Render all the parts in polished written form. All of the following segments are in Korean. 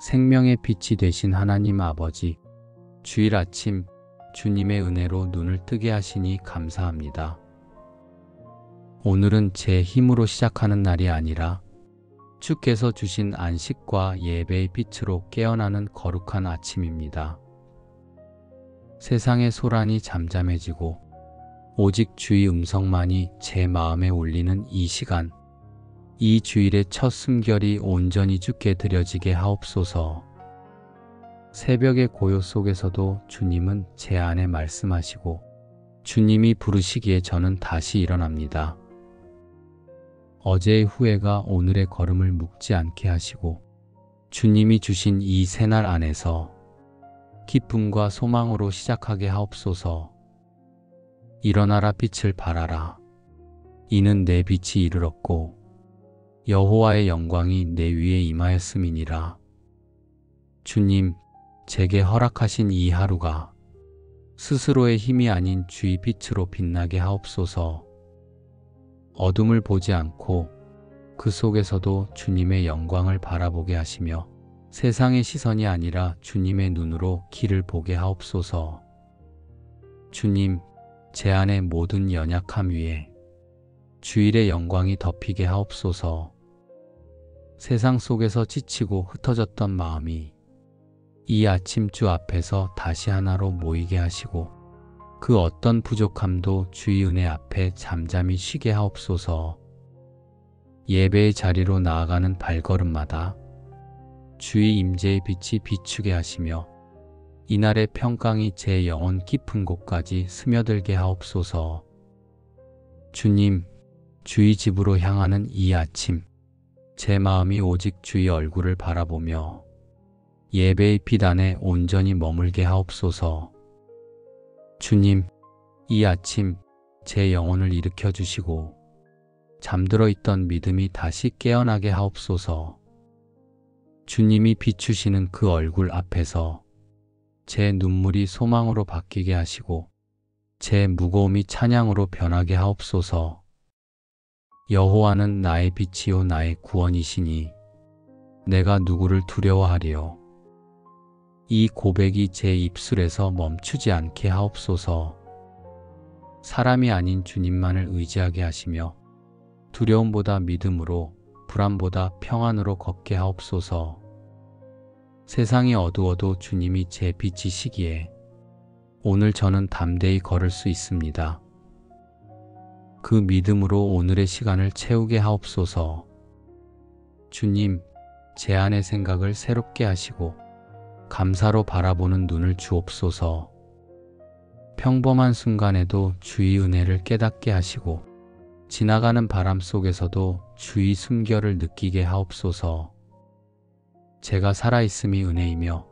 생명의 빛이 되신 하나님 아버지, 주일 아침 주님의 은혜로 눈을 뜨게 하시니 감사합니다. 오늘은 제 힘으로 시작하는 날이 아니라 주께서 주신 안식과 예배의 빛으로 깨어나는 거룩한 아침입니다. 세상의 소란이 잠잠해지고 오직 주의 음성만이 제 마음에 울리는 이 시간, 이 주일의 첫 숨결이 온전히 주께 드려지게 하옵소서. 새벽의 고요 속에서도 주님은 제 안에 말씀하시고 주님이 부르시기에 저는 다시 일어납니다. 어제의 후회가 오늘의 걸음을 묶지 않게 하시고 주님이 주신 이 새날 안에서 기쁨과 소망으로 시작하게 하옵소서. 일어나라 빛을 발하라. 이는 내 빛이 이르렀고 여호와의 영광이 내 위에 임하였음이니라. 주님, 제게 허락하신 이 하루가 스스로의 힘이 아닌 주의 빛으로 빛나게 하옵소서. 어둠을 보지 않고 그 속에서도 주님의 영광을 바라보게 하시며 세상의 시선이 아니라 주님의 눈으로 길을 보게 하옵소서. 주님, 제 안의 모든 연약함 위에 주일의 영광이 덮이게 하옵소서. 세상 속에서 지치고 흩어졌던 마음이 이 아침 주 앞에서 다시 하나로 모이게 하시고 그 어떤 부족함도 주의 은혜 앞에 잠잠히 쉬게 하옵소서. 예배의 자리로 나아가는 발걸음마다 주의 임재의 빛이 비추게 하시며 이날의 평강이 제 영혼 깊은 곳까지 스며들게 하옵소서. 주님, 주의 집으로 향하는 이 아침, 제 마음이 오직 주의 얼굴을 바라보며 예배의 빛 안에 온전히 머물게 하옵소서. 주님, 이 아침 제 영혼을 일으켜 주시고 잠들어 있던 믿음이 다시 깨어나게 하옵소서. 주님이 비추시는 그 얼굴 앞에서 제 눈물이 소망으로 바뀌게 하시고 제 무거움이 찬양으로 변하게 하옵소서. 여호와는 나의 빛이요 나의 구원이시니 내가 누구를 두려워하리요. 이 고백이 제 입술에서 멈추지 않게 하옵소서. 사람이 아닌 주님만을 의지하게 하시며 두려움보다 믿음으로, 불안보다 평안으로 걷게 하옵소서. 세상이 어두워도 주님이 제 빛이시기에 오늘 저는 담대히 걸을 수 있습니다. 그 믿음으로 오늘의 시간을 채우게 하옵소서. 주님, 제 안의 생각을 새롭게 하시고 감사로 바라보는 눈을 주옵소서. 평범한 순간에도 주의 은혜를 깨닫게 하시고 지나가는 바람 속에서도 주의 숨결을 느끼게 하옵소서. 제가 살아있음이 은혜이며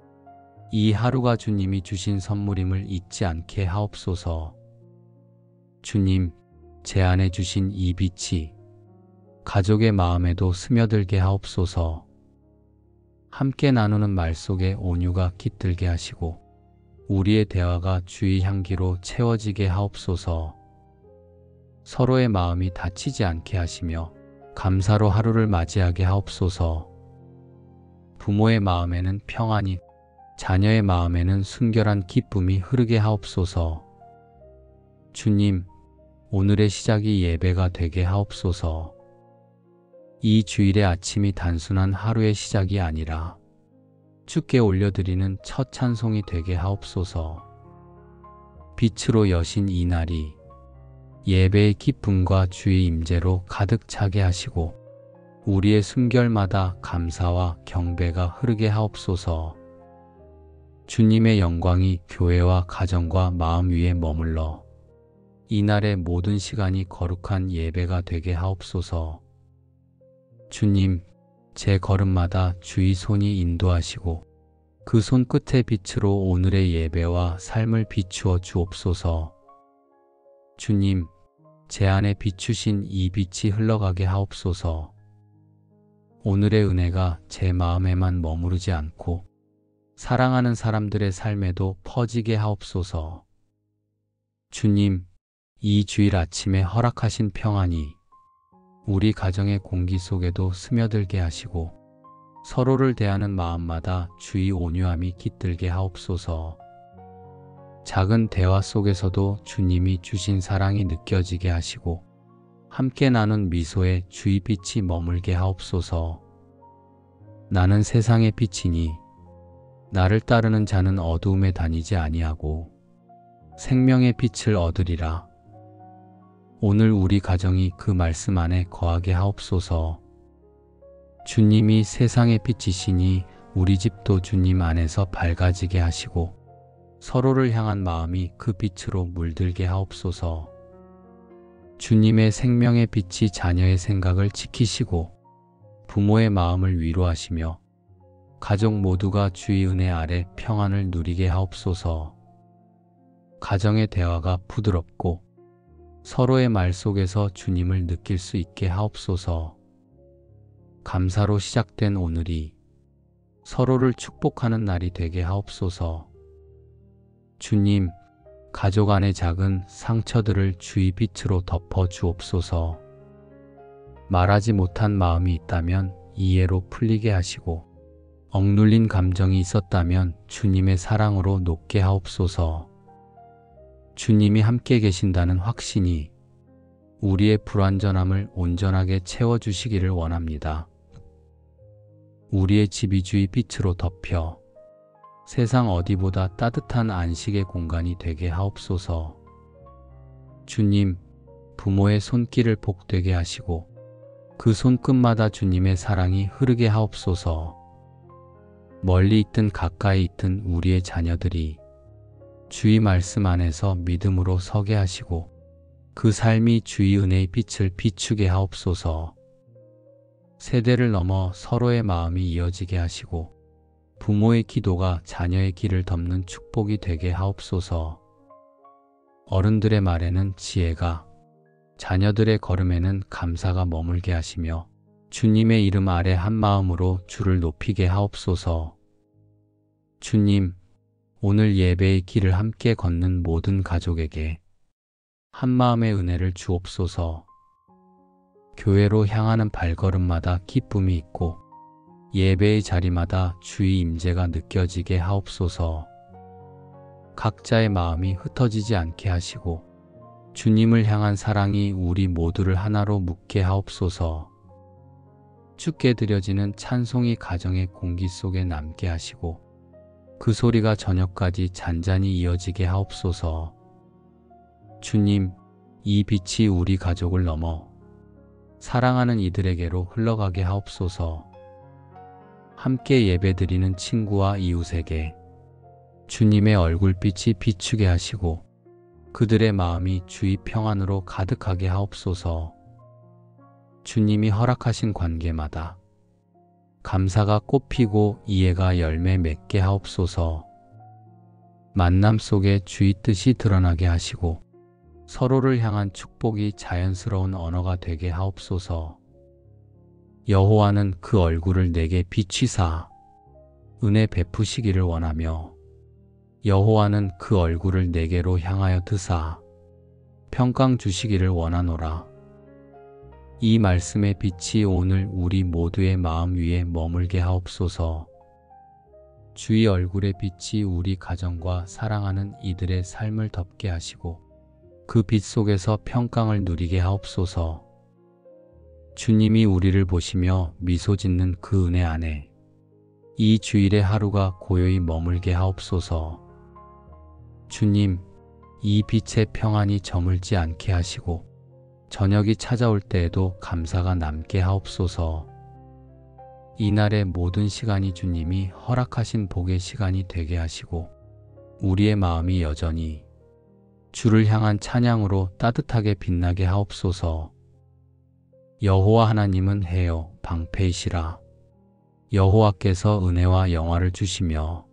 이 하루가 주님이 주신 선물임을 잊지 않게 하옵소서. 주님, 제 안에 주신 이 빛이 가족의 마음에도 스며들게 하옵소서. 함께 나누는 말 속에 온유가 깃들게 하시고 우리의 대화가 주의 향기로 채워지게 하옵소서. 서로의 마음이 다치지 않게 하시며 감사로 하루를 맞이하게 하옵소서. 부모의 마음에는 평안이, 자녀의 마음에는 순결한 기쁨이 흐르게 하옵소서. 주님, 오늘의 시작이 예배가 되게 하옵소서. 이 주일의 아침이 단순한 하루의 시작이 아니라 주께 올려드리는 첫 찬송이 되게 하옵소서. 빛으로 여신 이 날이 예배의 기쁨과 주의 임재로 가득 차게 하시고 우리의 숨결마다 감사와 경배가 흐르게 하옵소서. 주님의 영광이 교회와 가정과 마음 위에 머물러 이날의 모든 시간이 거룩한 예배가 되게 하옵소서. 주님, 제 걸음마다 주의 손이 인도하시고 그 손끝의 빛으로 오늘의 예배와 삶을 비추어 주옵소서. 주님, 제 안에 비추신 이 빛이 흘러가게 하옵소서. 오늘의 은혜가 제 마음에만 머무르지 않고 사랑하는 사람들의 삶에도 퍼지게 하옵소서. 주님, 이 주일 아침에 허락하신 평안이 우리 가정의 공기 속에도 스며들게 하시고 서로를 대하는 마음마다 주의 온유함이 깃들게 하옵소서. 작은 대화 속에서도 주님이 주신 사랑이 느껴지게 하시고 함께 나눈 미소에 주의 빛이 머물게 하옵소서. 나는 세상의 빛이니 나를 따르는 자는 어두움에 다니지 아니하고 생명의 빛을 얻으리라. 오늘 우리 가정이 그 말씀 안에 거하게 하옵소서. 주님이 세상의 빛이시니 우리 집도 주님 안에서 밝아지게 하시고 서로를 향한 마음이 그 빛으로 물들게 하옵소서. 주님의 생명의 빛이 자녀의 생각을 지키시고 부모의 마음을 위로하시며 가족 모두가 주의 은혜 아래 평안을 누리게 하옵소서. 가정의 대화가 부드럽고 서로의 말 속에서 주님을 느낄 수 있게 하옵소서. 감사로 시작된 오늘이 서로를 축복하는 날이 되게 하옵소서. 주님, 가족 안의 작은 상처들을 주의 빛으로 덮어 주옵소서. 말하지 못한 마음이 있다면 이해로 풀리게 하시고 억눌린 감정이 있었다면 주님의 사랑으로 녹게 하옵소서. 주님이 함께 계신다는 확신이 우리의 불완전함을 온전하게 채워주시기를 원합니다. 우리의 집이 주의 빛으로 덮여 세상 어디보다 따뜻한 안식의 공간이 되게 하옵소서. 주님, 부모의 손길을 복되게 하시고 그 손끝마다 주님의 사랑이 흐르게 하옵소서. 멀리 있든 가까이 있든 우리의 자녀들이 주의 말씀 안에서 믿음으로 서게 하시고 그 삶이 주의 은혜의 빛을 비추게 하옵소서. 세대를 넘어 서로의 마음이 이어지게 하시고 부모의 기도가 자녀의 길을 덮는 축복이 되게 하옵소서. 어른들의 말에는 지혜가, 자녀들의 걸음에는 감사가 머물게 하시며 주님의 이름 아래 한 마음으로 주를 높이게 하옵소서. 주님, 오늘 예배의 길을 함께 걷는 모든 가족에게 한 마음의 은혜를 주옵소서. 교회로 향하는 발걸음마다 기쁨이 있고 예배의 자리마다 주의 임재가 느껴지게 하옵소서. 각자의 마음이 흩어지지 않게 하시고 주님을 향한 사랑이 우리 모두를 하나로 묶게 하옵소서. 주께 드려지는 찬송이 가정의 공기 속에 남게 하시고 그 소리가 저녁까지 잔잔히 이어지게 하옵소서. 주님, 이 빛이 우리 가족을 넘어 사랑하는 이들에게로 흘러가게 하옵소서. 함께 예배드리는 친구와 이웃에게 주님의 얼굴빛이 비추게 하시고 그들의 마음이 주의 평안으로 가득하게 하옵소서. 주님이 허락하신 관계마다 감사가 꽃피고 이해가 열매 맺게 하옵소서. 만남 속에 주의 뜻이 드러나게 하시고 서로를 향한 축복이 자연스러운 언어가 되게 하옵소서. 여호와는 그 얼굴을 내게 비치사 은혜 베푸시기를 원하며 여호와는 그 얼굴을 내게로 향하여 드사 평강 주시기를 원하노라. 이 말씀의 빛이 오늘 우리 모두의 마음 위에 머물게 하옵소서. 주의 얼굴의 빛이 우리 가정과 사랑하는 이들의 삶을 덮게 하시고 그 빛 속에서 평강을 누리게 하옵소서. 주님이 우리를 보시며 미소 짓는 그 은혜 안에 이 주일의 하루가 고요히 머물게 하옵소서. 주님, 이 빛의 평안이 저물지 않게 하시고 저녁이 찾아올 때에도 감사가 남게 하옵소서. 이날의 모든 시간이 주님이 허락하신 복의 시간이 되게 하시고 우리의 마음이 여전히 주를 향한 찬양으로 따뜻하게 빛나게 하옵소서. 여호와 하나님은 해요 방패이시라. 여호와께서 은혜와 영화를 주시며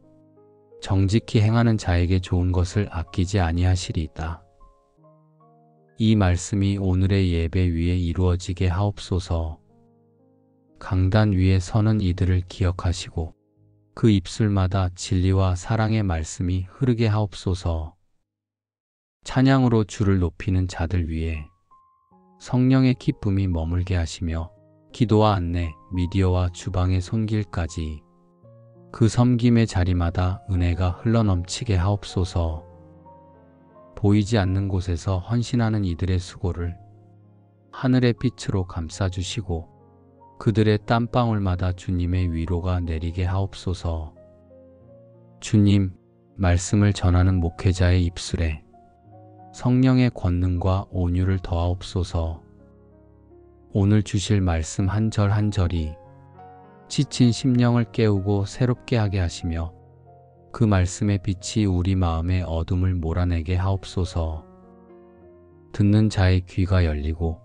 정직히 행하는 자에게 좋은 것을 아끼지 아니하시리이다. 이 말씀이 오늘의 예배 위에 이루어지게 하옵소서. 강단 위에 서는 이들을 기억하시고 그 입술마다 진리와 사랑의 말씀이 흐르게 하옵소서. 찬양으로 주를 높이는 자들 위에 성령의 기쁨이 머물게 하시며 기도와 안내, 미디어와 주방의 손길까지 그 섬김의 자리마다 은혜가 흘러넘치게 하옵소서. 보이지 않는 곳에서 헌신하는 이들의 수고를 하늘의 빛으로 감싸주시고 그들의 땀방울마다 주님의 위로가 내리게 하옵소서. 주님, 말씀을 전하는 목회자의 입술에 성령의 권능과 온유를 더하옵소서. 오늘 주실 말씀 한 절 한 절이 지친 심령을 깨우고 새롭게 하게 하시며 그 말씀의 빛이 우리 마음의 어둠을 몰아내게 하옵소서. 듣는 자의 귀가 열리고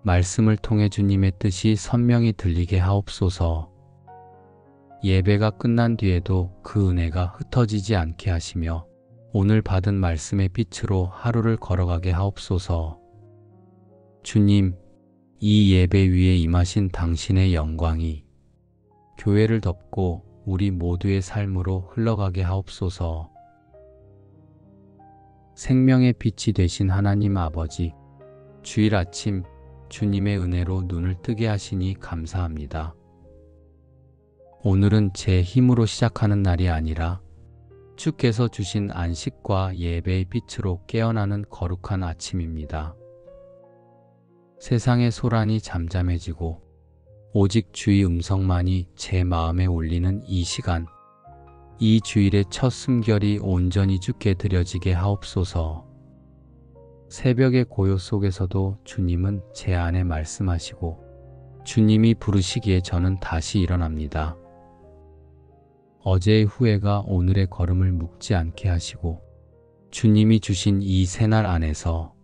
말씀을 통해 주님의 뜻이 선명히 들리게 하옵소서. 예배가 끝난 뒤에도 그 은혜가 흩어지지 않게 하시며 오늘 받은 말씀의 빛으로 하루를 걸어가게 하옵소서. 주님, 이 예배 위에 임하신 당신의 영광이 교회를 덮고 우리 모두의 삶으로 흘러가게 하옵소서. 생명의 빛이 되신 하나님 아버지, 주일 아침 주님의 은혜로 눈을 뜨게 하시니 감사합니다. 오늘은 제 힘으로 시작하는 날이 아니라 주께서 주신 안식과 예배의 빛으로 깨어나는 거룩한 아침입니다. 세상의 소란이 잠잠해지고 오직 주의 음성만이 제 마음에 울리는 이 시간, 이 주일의 첫 숨결이 온전히 주께 드려지게 하옵소서. 새벽의 고요 속에서도 주님은 제 안에 말씀하시고 주님이 부르시기에 저는 다시 일어납니다. 어제의 후회가 오늘의 걸음을 묶지 않게 하시고 주님이 주신 이 새날 안에서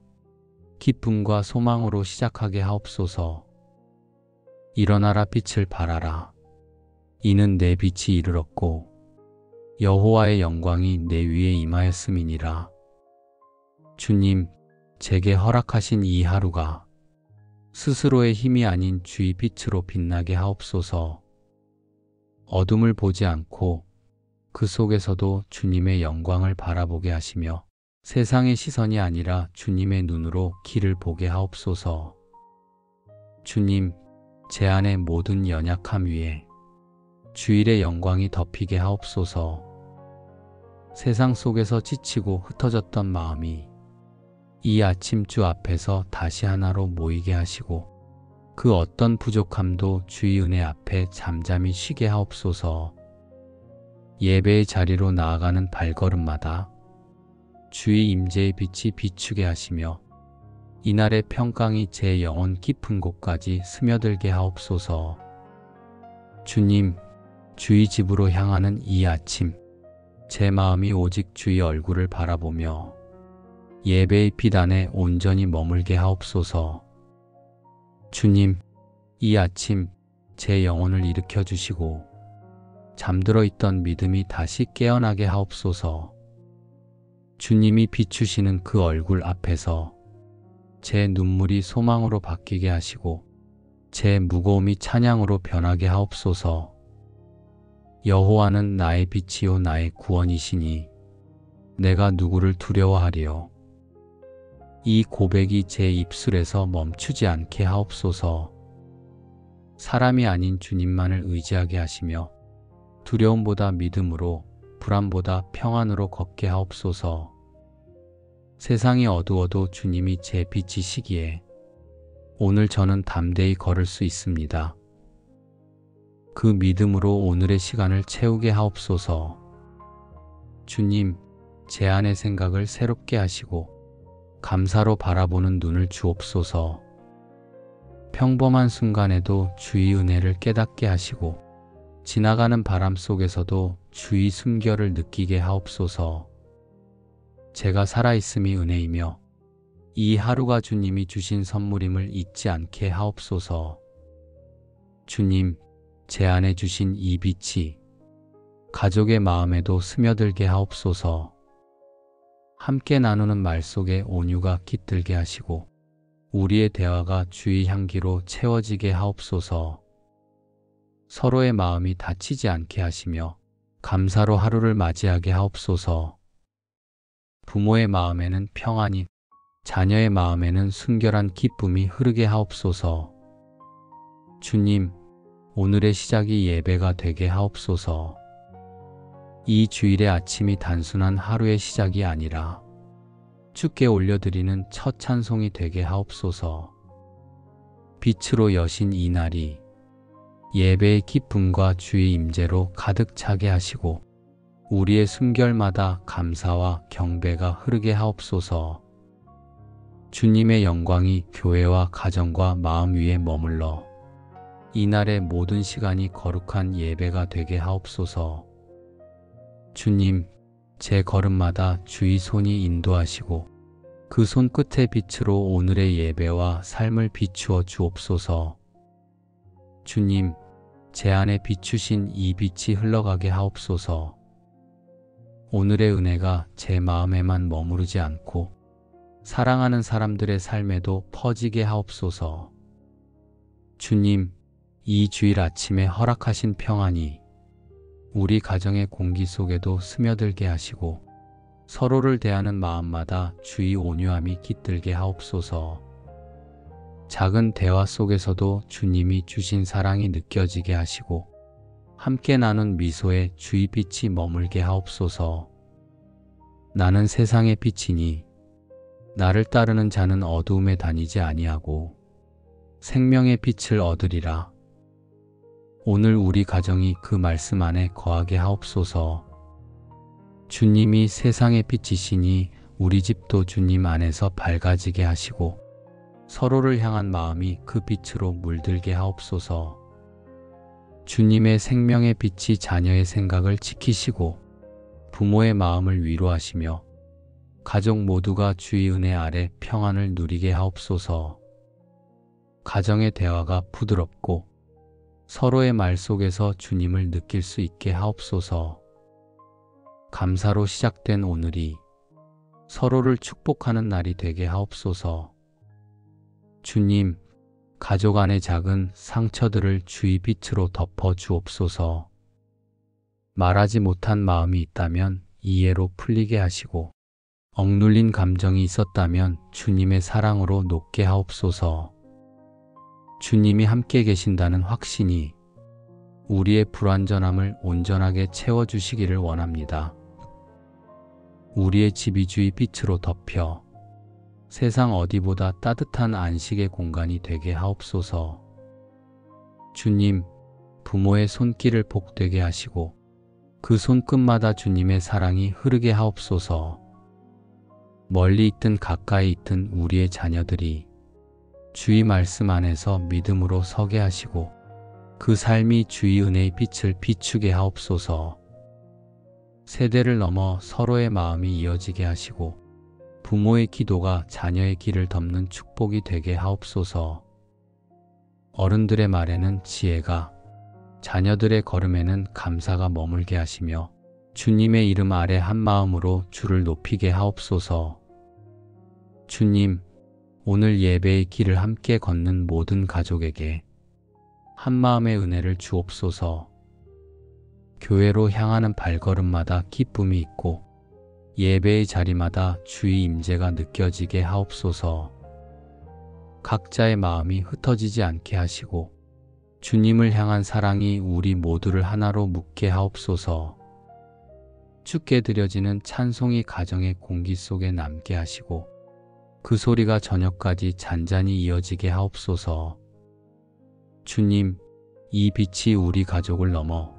기쁨과 소망으로 시작하게 하옵소서. 일어나라 빛을 발하라. 이는 내 빛이 이르렀고 여호와의 영광이 내 위에 임하였음이니라. 주님, 제게 허락하신 이 하루가 스스로의 힘이 아닌 주의 빛으로 빛나게 하옵소서. 어둠을 보지 않고 그 속에서도 주님의 영광을 바라보게 하시며 세상의 시선이 아니라 주님의 눈으로 길을 보게 하옵소서. 주님, 제 안의 모든 연약함 위에 주일의 영광이 덮이게 하옵소서. 세상 속에서 지치고 흩어졌던 마음이 이 아침 주 앞에서 다시 하나로 모이게 하시고 그 어떤 부족함도 주의 은혜 앞에 잠잠히 쉬게 하옵소서. 예배의 자리로 나아가는 발걸음마다 주의 임재의 빛이 비추게 하시며 이날의 평강이 제 영혼 깊은 곳까지 스며들게 하옵소서. 주님, 주의 집으로 향하는 이 아침, 제 마음이 오직 주의 얼굴을 바라보며 예배의 빛 안에 온전히 머물게 하옵소서. 주님, 이 아침 제 영혼을 일으켜 주시고 잠들어 있던 믿음이 다시 깨어나게 하옵소서. 주님이 비추시는 그 얼굴 앞에서 제 눈물이 소망으로 바뀌게 하시고 제 무거움이 찬양으로 변하게 하옵소서. 여호와는 나의 빛이요 나의 구원이시니 내가 누구를 두려워하리요. 이 고백이 제 입술에서 멈추지 않게 하옵소서. 사람이 아닌 주님만을 의지하게 하시며 두려움보다 믿음으로, 불안보다 평안으로 걷게 하옵소서. 세상이 어두워도 주님이 제 빛이시기에 오늘 저는 담대히 걸을 수 있습니다. 그 믿음으로 오늘의 시간을 채우게 하옵소서. 주님, 제 안의 생각을 새롭게 하시고 감사로 바라보는 눈을 주옵소서. 평범한 순간에도 주의 은혜를 깨닫게 하시고 지나가는 바람 속에서도 주의 숨결을 느끼게 하옵소서. 제가 살아있음이 은혜이며 이 하루가 주님이 주신 선물임을 잊지 않게 하옵소서. 주님, 제 안에 주신 이 빛이 가족의 마음에도 스며들게 하옵소서. 함께 나누는 말 속에 온유가 깃들게 하시고 우리의 대화가 주의 향기로 채워지게 하옵소서. 서로의 마음이 다치지 않게 하시며 감사로 하루를 맞이하게 하옵소서. 부모의 마음에는 평안이, 자녀의 마음에는 순결한 기쁨이 흐르게 하옵소서. 주님, 오늘의 시작이 예배가 되게 하옵소서. 이 주일의 아침이 단순한 하루의 시작이 아니라 주께 올려드리는 첫 찬송이 되게 하옵소서. 빛으로 여신 이 날이 예배의 기쁨과 주의 임재로 가득 차게 하시고 우리의 숨결마다 감사와 경배가 흐르게 하옵소서. 주님의 영광이 교회와 가정과 마음 위에 머물러 이날의 모든 시간이 거룩한 예배가 되게 하옵소서. 주님, 제 걸음마다 주의 손이 인도하시고 그 손끝의 빛으로 오늘의 예배와 삶을 비추어 주옵소서. 주님, 제 안에 비추신 이 빛이 흘러가게 하옵소서. 오늘의 은혜가 제 마음에만 머무르지 않고 사랑하는 사람들의 삶에도 퍼지게 하옵소서. 주님, 이 주일 아침에 허락하신 평안이 우리 가정의 공기 속에도 스며들게 하시고 서로를 대하는 마음마다 주의 온유함이 깃들게 하옵소서. 작은 대화 속에서도 주님이 주신 사랑이 느껴지게 하시고 함께 나눈 미소에 주의 빛이 머물게 하옵소서. 나는 세상의 빛이니 나를 따르는 자는 어두움에 다니지 아니하고 생명의 빛을 얻으리라. 오늘 우리 가정이 그 말씀 안에 거하게 하옵소서. 주님이 세상의 빛이시니 우리 집도 주님 안에서 밝아지게 하시고 서로를 향한 마음이 그 빛으로 물들게 하옵소서. 주님의 생명의 빛이 자녀의 생각을 지키시고 부모의 마음을 위로하시며 가족 모두가 주의 은혜 아래 평안을 누리게 하옵소서. 가정의 대화가 부드럽고 서로의 말 속에서 주님을 느낄 수 있게 하옵소서. 감사로 시작된 오늘이 서로를 축복하는 날이 되게 하옵소서. 주님, 가족 안의 작은 상처들을 주의 빛으로 덮어 주옵소서. 말하지 못한 마음이 있다면 이해로 풀리게 하시고 억눌린 감정이 있었다면 주님의 사랑으로 녹게 하옵소서. 주님이 함께 계신다는 확신이 우리의 불완전함을 온전하게 채워주시기를 원합니다. 우리의 집이 주의 빛으로 덮여 세상 어디보다 따뜻한 안식의 공간이 되게 하옵소서. 주님, 부모의 손길을 복되게 하시고 그 손끝마다 주님의 사랑이 흐르게 하옵소서. 멀리 있든 가까이 있든 우리의 자녀들이 주의 말씀 안에서 믿음으로 서게 하시고 그 삶이 주의 은혜의 빛을 비추게 하옵소서. 세대를 넘어 서로의 마음이 이어지게 하시고 부모의 기도가 자녀의 길을 덮는 축복이 되게 하옵소서. 어른들의 말에는 지혜가, 자녀들의 걸음에는 감사가 머물게 하시며 주님의 이름 아래 한 마음으로 주를 높이게 하옵소서. 주님, 오늘 예배의 길을 함께 걷는 모든 가족에게 한 마음의 은혜를 주옵소서. 교회로 향하는 발걸음마다 기쁨이 있고 예배의 자리마다 주의 임재가 느껴지게 하옵소서. 각자의 마음이 흩어지지 않게 하시고 주님을 향한 사랑이 우리 모두를 하나로 묶게 하옵소서. 주께 드려지는 찬송이 가정의 공기 속에 남게 하시고 그 소리가 저녁까지 잔잔히 이어지게 하옵소서. 주님, 이 빛이 우리 가족을 넘어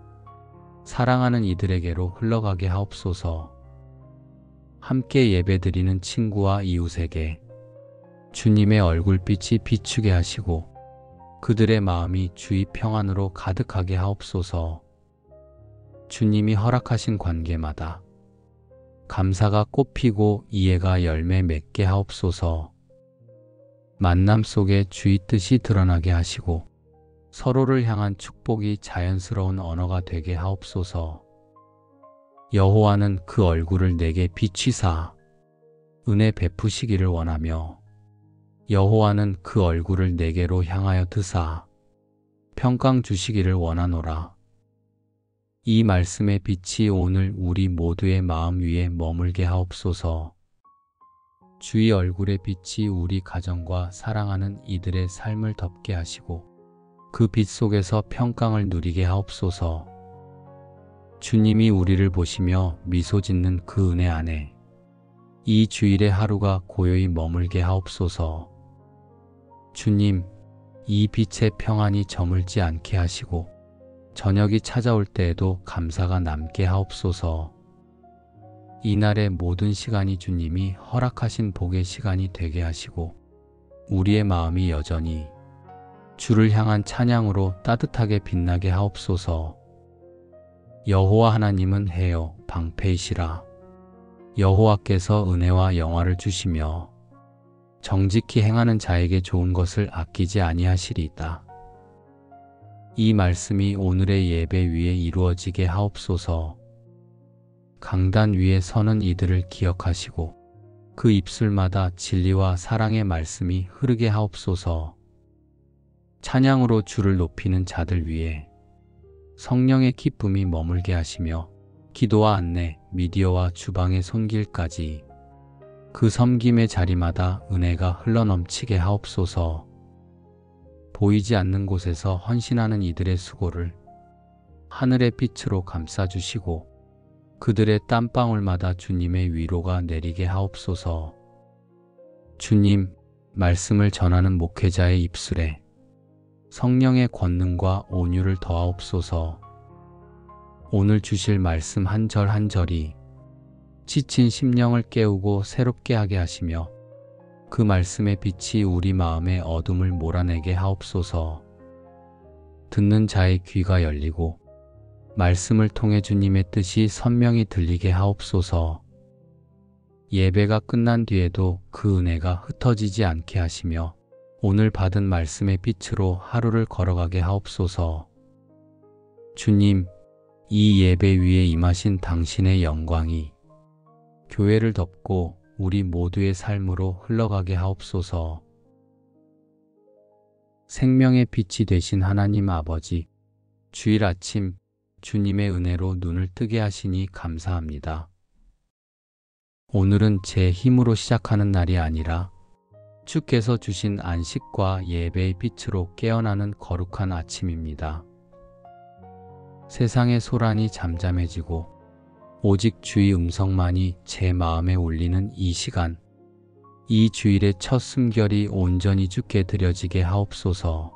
사랑하는 이들에게로 흘러가게 하옵소서. 함께 예배드리는 친구와 이웃에게 주님의 얼굴빛이 비추게 하시고 그들의 마음이 주의 평안으로 가득하게 하옵소서. 주님이 허락하신 관계마다 감사가 꽃피고 이해가 열매 맺게 하옵소서. 만남 속에 주의 뜻이 드러나게 하시고 서로를 향한 축복이 자연스러운 언어가 되게 하옵소서. 여호와는 그 얼굴을 내게 비치사 은혜 베푸시기를 원하며 여호와는 그 얼굴을 내게로 향하여 드사 평강 주시기를 원하노라. 이 말씀의 빛이 오늘 우리 모두의 마음 위에 머물게 하옵소서. 주의 얼굴의 빛이 우리 가정과 사랑하는 이들의 삶을 덮게 하시고 그 빛 속에서 평강을 누리게 하옵소서. 주님이 우리를 보시며 미소 짓는 그 은혜 안에 이 주일의 하루가 고요히 머물게 하옵소서. 주님, 이 빛의 평안이 저물지 않게 하시고 저녁이 찾아올 때에도 감사가 남게 하옵소서. 이날의 모든 시간이 주님이 허락하신 복의 시간이 되게 하시고 우리의 마음이 여전히 주를 향한 찬양으로 따뜻하게 빛나게 하옵소서. 여호와 하나님은 해요 방패이시라. 여호와께서 은혜와 영화를 주시며 정직히 행하는 자에게 좋은 것을 아끼지 아니하시리이다. 이 말씀이 오늘의 예배 위에 이루어지게 하옵소서. 강단 위에 서는 이들을 기억하시고 그 입술마다 진리와 사랑의 말씀이 흐르게 하옵소서. 찬양으로 주를 높이는 자들 위에 성령의 기쁨이 머물게 하시며 기도와 안내, 미디어와 주방의 손길까지 그 섬김의 자리마다 은혜가 흘러넘치게 하옵소서. 보이지 않는 곳에서 헌신하는 이들의 수고를 하늘의 빛으로 감싸주시고 그들의 땀방울마다 주님의 위로가 내리게 하옵소서. 주님, 말씀을 전하는 목회자의 입술에 성령의 권능과 온유를 더하옵소서. 오늘 주실 말씀 한 절 한 절이 지친 심령을 깨우고 새롭게 하게 하시며 그 말씀의 빛이 우리 마음의 어둠을 몰아내게 하옵소서. 듣는 자의 귀가 열리고 말씀을 통해 주님의 뜻이 선명히 들리게 하옵소서. 예배가 끝난 뒤에도 그 은혜가 흩어지지 않게 하시며 오늘 받은 말씀의 빛으로 하루를 걸어가게 하옵소서. 주님, 이 예배 위에 임하신 당신의 영광이 교회를 덮고 우리 모두의 삶으로 흘러가게 하옵소서. 생명의 빛이 되신 하나님 아버지, 주일 아침 주님의 은혜로 눈을 뜨게 하시니 감사합니다. 오늘은 제 힘으로 시작하는 날이 아니라 주께서 주신 안식과 예배의 빛으로 깨어나는 거룩한 아침입니다. 세상의 소란이 잠잠해지고 오직 주의 음성만이 제 마음에 울리는 이 시간, 이 주일의 첫 숨결이 온전히 주께 드려지게 하옵소서.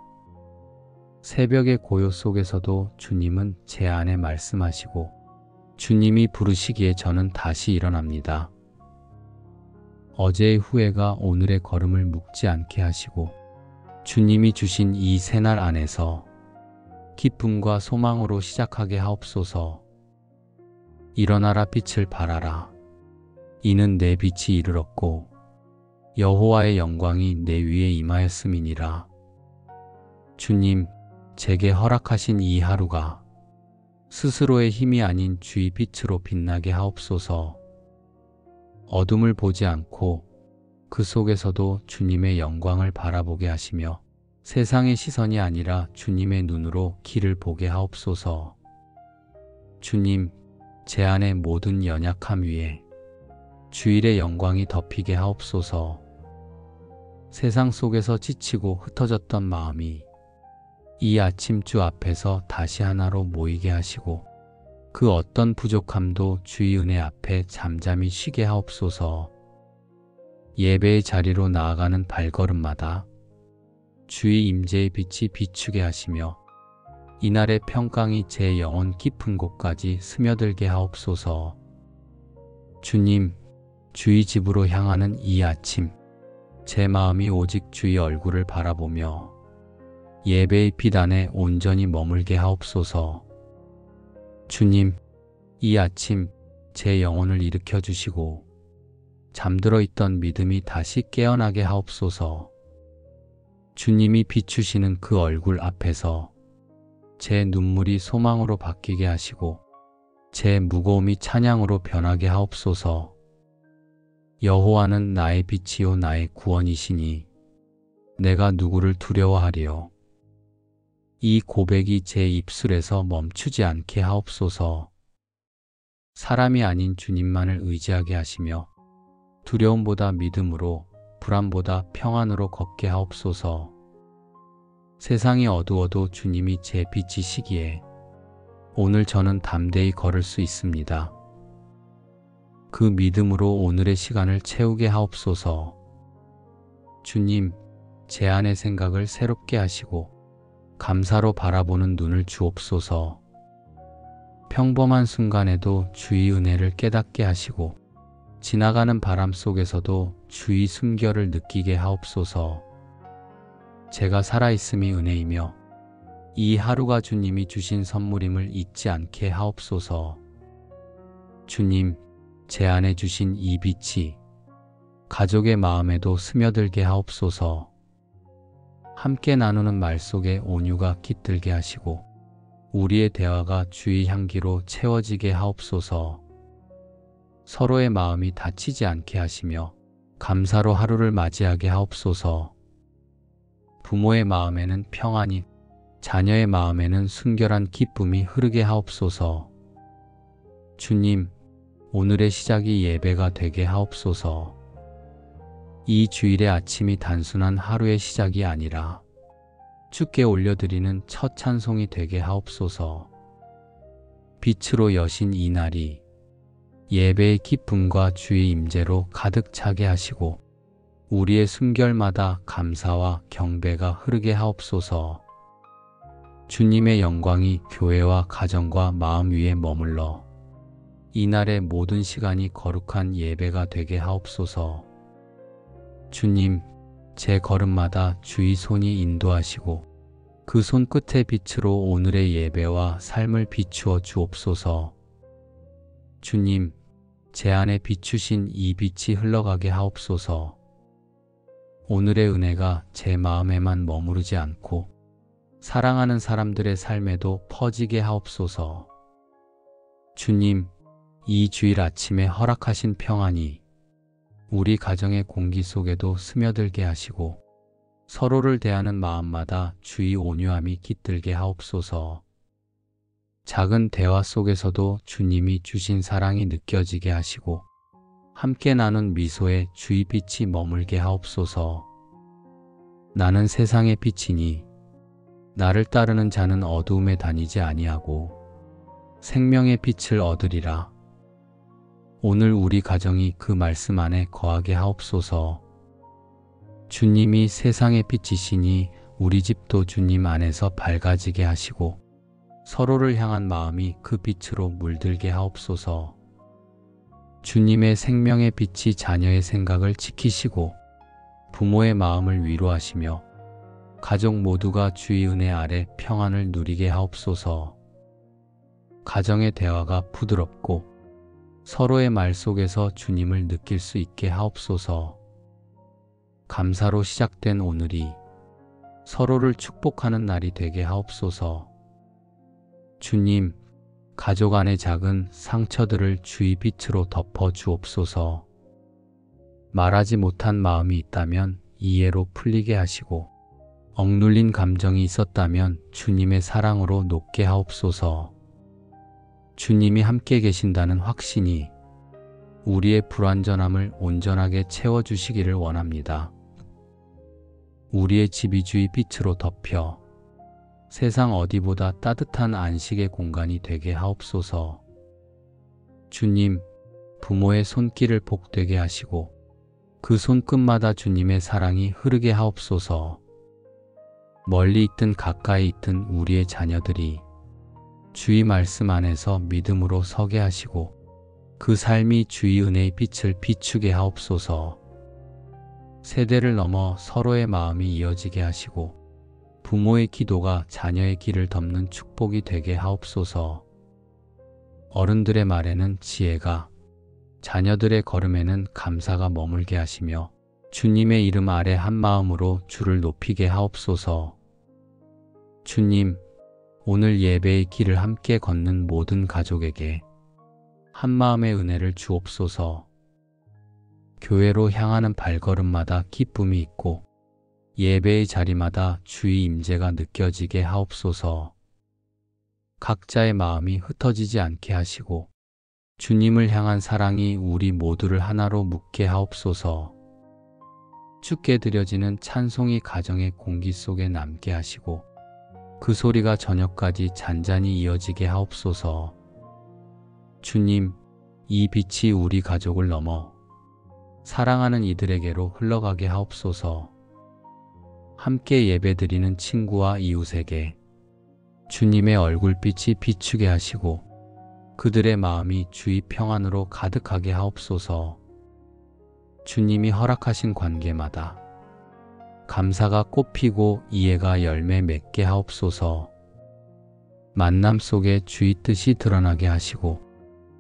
새벽의 고요 속에서도 주님은 제 안에 말씀하시고 주님이 부르시기에 저는 다시 일어납니다. 어제의 후회가 오늘의 걸음을 묶지 않게 하시고 주님이 주신 이 새날 안에서 기쁨과 소망으로 시작하게 하옵소서. 일어나라 빛을 발하라. 이는 내 빛이 이르렀고 여호와의 영광이 내 위에 임하였음이니라. 주님, 제게 허락하신 이 하루가 스스로의 힘이 아닌 주의 빛으로 빛나게 하옵소서. 어둠을 보지 않고 그 속에서도 주님의 영광을 바라보게 하시며 세상의 시선이 아니라 주님의 눈으로 길을 보게 하옵소서. 주님, 제 안의 모든 연약함 위에 주일의 영광이 덮이게 하옵소서. 세상 속에서 지치고 흩어졌던 마음이 이 아침 주 앞에서 다시 하나로 모이게 하시고 그 어떤 부족함도 주의 은혜 앞에 잠잠히 쉬게 하옵소서. 예배의 자리로 나아가는 발걸음마다 주의 임재의 빛이 비추게 하시며 이날의 평강이 제 영혼 깊은 곳까지 스며들게 하옵소서. 주님, 주의 집으로 향하는 이 아침, 제 마음이 오직 주의 얼굴을 바라보며 예배의 빛 안에 온전히 머물게 하옵소서. 주님, 이 아침 제 영혼을 일으켜 주시고 잠들어 있던 믿음이 다시 깨어나게 하옵소서. 주님이 비추시는 그 얼굴 앞에서 제 눈물이 소망으로 바뀌게 하시고 제 무거움이 찬양으로 변하게 하옵소서. 여호와는 나의 빛이요 나의 구원이시니 내가 누구를 두려워하리요. 이 고백이 제 입술에서 멈추지 않게 하옵소서. 사람이 아닌 주님만을 의지하게 하시며 두려움보다 믿음으로, 불안보다 평안으로 걷게 하옵소서. 세상이 어두워도 주님이 제 빛이시기에 오늘 저는 담대히 걸을 수 있습니다. 그 믿음으로 오늘의 시간을 채우게 하옵소서. 주님, 제 안의 생각을 새롭게 하시고 감사로 바라보는 눈을 주옵소서. 평범한 순간에도 주의 은혜를 깨닫게 하시고 지나가는 바람 속에서도 주의 숨결을 느끼게 하옵소서. 제가 살아있음이 은혜이며 이 하루가 주님이 주신 선물임을 잊지 않게 하옵소서. 주님, 제 안에 주신 이 빛이 가족의 마음에도 스며들게 하옵소서. 함께 나누는 말 속에 온유가 깃들게 하시고 우리의 대화가 주의 향기로 채워지게 하옵소서. 서로의 마음이 다치지 않게 하시며 감사로 하루를 맞이하게 하옵소서. 부모의 마음에는 평안이, 자녀의 마음에는 순결한 기쁨이 흐르게 하옵소서. 주님, 오늘의 시작이 예배가 되게 하옵소서. 이 주일의 아침이 단순한 하루의 시작이 아니라 주께 올려드리는 첫 찬송이 되게 하옵소서. 빛으로 여신 이 날이 예배의 기쁨과 주의 임재로 가득 차게 하시고 우리의 숨결마다 감사와 경배가 흐르게 하옵소서. 주님의 영광이 교회와 가정과 마음 위에 머물러 이날의 모든 시간이 거룩한 예배가 되게 하옵소서. 주님, 제 걸음마다 주의 손이 인도하시고 그 손끝의 빛으로 오늘의 예배와 삶을 비추어 주옵소서. 주님, 제 안에 비추신 이 빛이 흘러가게 하옵소서. 오늘의 은혜가 제 마음에만 머무르지 않고 사랑하는 사람들의 삶에도 퍼지게 하옵소서. 주님, 이 주일 아침에 허락하신 평안이 우리 가정의 공기 속에도 스며들게 하시고 서로를 대하는 마음마다 주의 온유함이 깃들게 하옵소서. 작은 대화 속에서도 주님이 주신 사랑이 느껴지게 하시고 함께 나눈 미소에 주의 빛이 머물게 하옵소서. 나는 세상의 빛이니 나를 따르는 자는 어두움에 다니지 아니하고 생명의 빛을 얻으리라. 오늘 우리 가정이 그 말씀 안에 거하게 하옵소서. 주님이 세상의 빛이시니 우리 집도 주님 안에서 밝아지게 하시고 서로를 향한 마음이 그 빛으로 물들게 하옵소서. 주님의 생명의 빛이 자녀의 생각을 지키시고 부모의 마음을 위로하시며 가족 모두가 주의 은혜 아래 평안을 누리게 하옵소서. 가정의 대화가 부드럽고 서로의 말 속에서 주님을 느낄 수 있게 하옵소서. 감사로 시작된 오늘이 서로를 축복하는 날이 되게 하옵소서. 주님, 가족 안의 작은 상처들을 주의 빛으로 덮어 주옵소서. 말하지 못한 마음이 있다면 이해로 풀리게 하시고 억눌린 감정이 있었다면 주님의 사랑으로 녹게 하옵소서. 주님이 함께 계신다는 확신이 우리의 불완전함을 온전하게 채워주시기를 원합니다. 우리의 집이 주의 빛으로 덮여 세상 어디보다 따뜻한 안식의 공간이 되게 하옵소서. 주님, 부모의 손길을 복되게 하시고 그 손끝마다 주님의 사랑이 흐르게 하옵소서. 멀리 있든 가까이 있든 우리의 자녀들이 주의 말씀 안에서 믿음으로 서게 하시고 그 삶이 주의 은혜의 빛을 비추게 하옵소서. 세대를 넘어 서로의 마음이 이어지게 하시고 부모의 기도가 자녀의 길을 덮는 축복이 되게 하옵소서. 어른들의 말에는 지혜가, 자녀들의 걸음에는 감사가 머물게 하시며 주님의 이름 아래 한 마음으로 주를 높이게 하옵소서. 주님, 오늘 예배의 길을 함께 걷는 모든 가족에게 한 마음의 은혜를 주옵소서. 교회로 향하는 발걸음마다 기쁨이 있고 예배의 자리마다 주의 임재가 느껴지게 하옵소서. 각자의 마음이 흩어지지 않게 하시고 주님을 향한 사랑이 우리 모두를 하나로 묶게 하옵소서. 주께 드려지는 찬송이 가정의 공기 속에 남게 하시고 그 소리가 저녁까지 잔잔히 이어지게 하옵소서. 주님, 이 빛이 우리 가족을 넘어 사랑하는 이들에게로 흘러가게 하옵소서. 함께 예배드리는 친구와 이웃에게 주님의 얼굴빛이 비추게 하시고 그들의 마음이 주의 평안으로 가득하게 하옵소서. 주님이 허락하신 관계마다 감사가 꽃피고 이해가 열매 맺게 하옵소서. 만남 속에 주의 뜻이 드러나게 하시고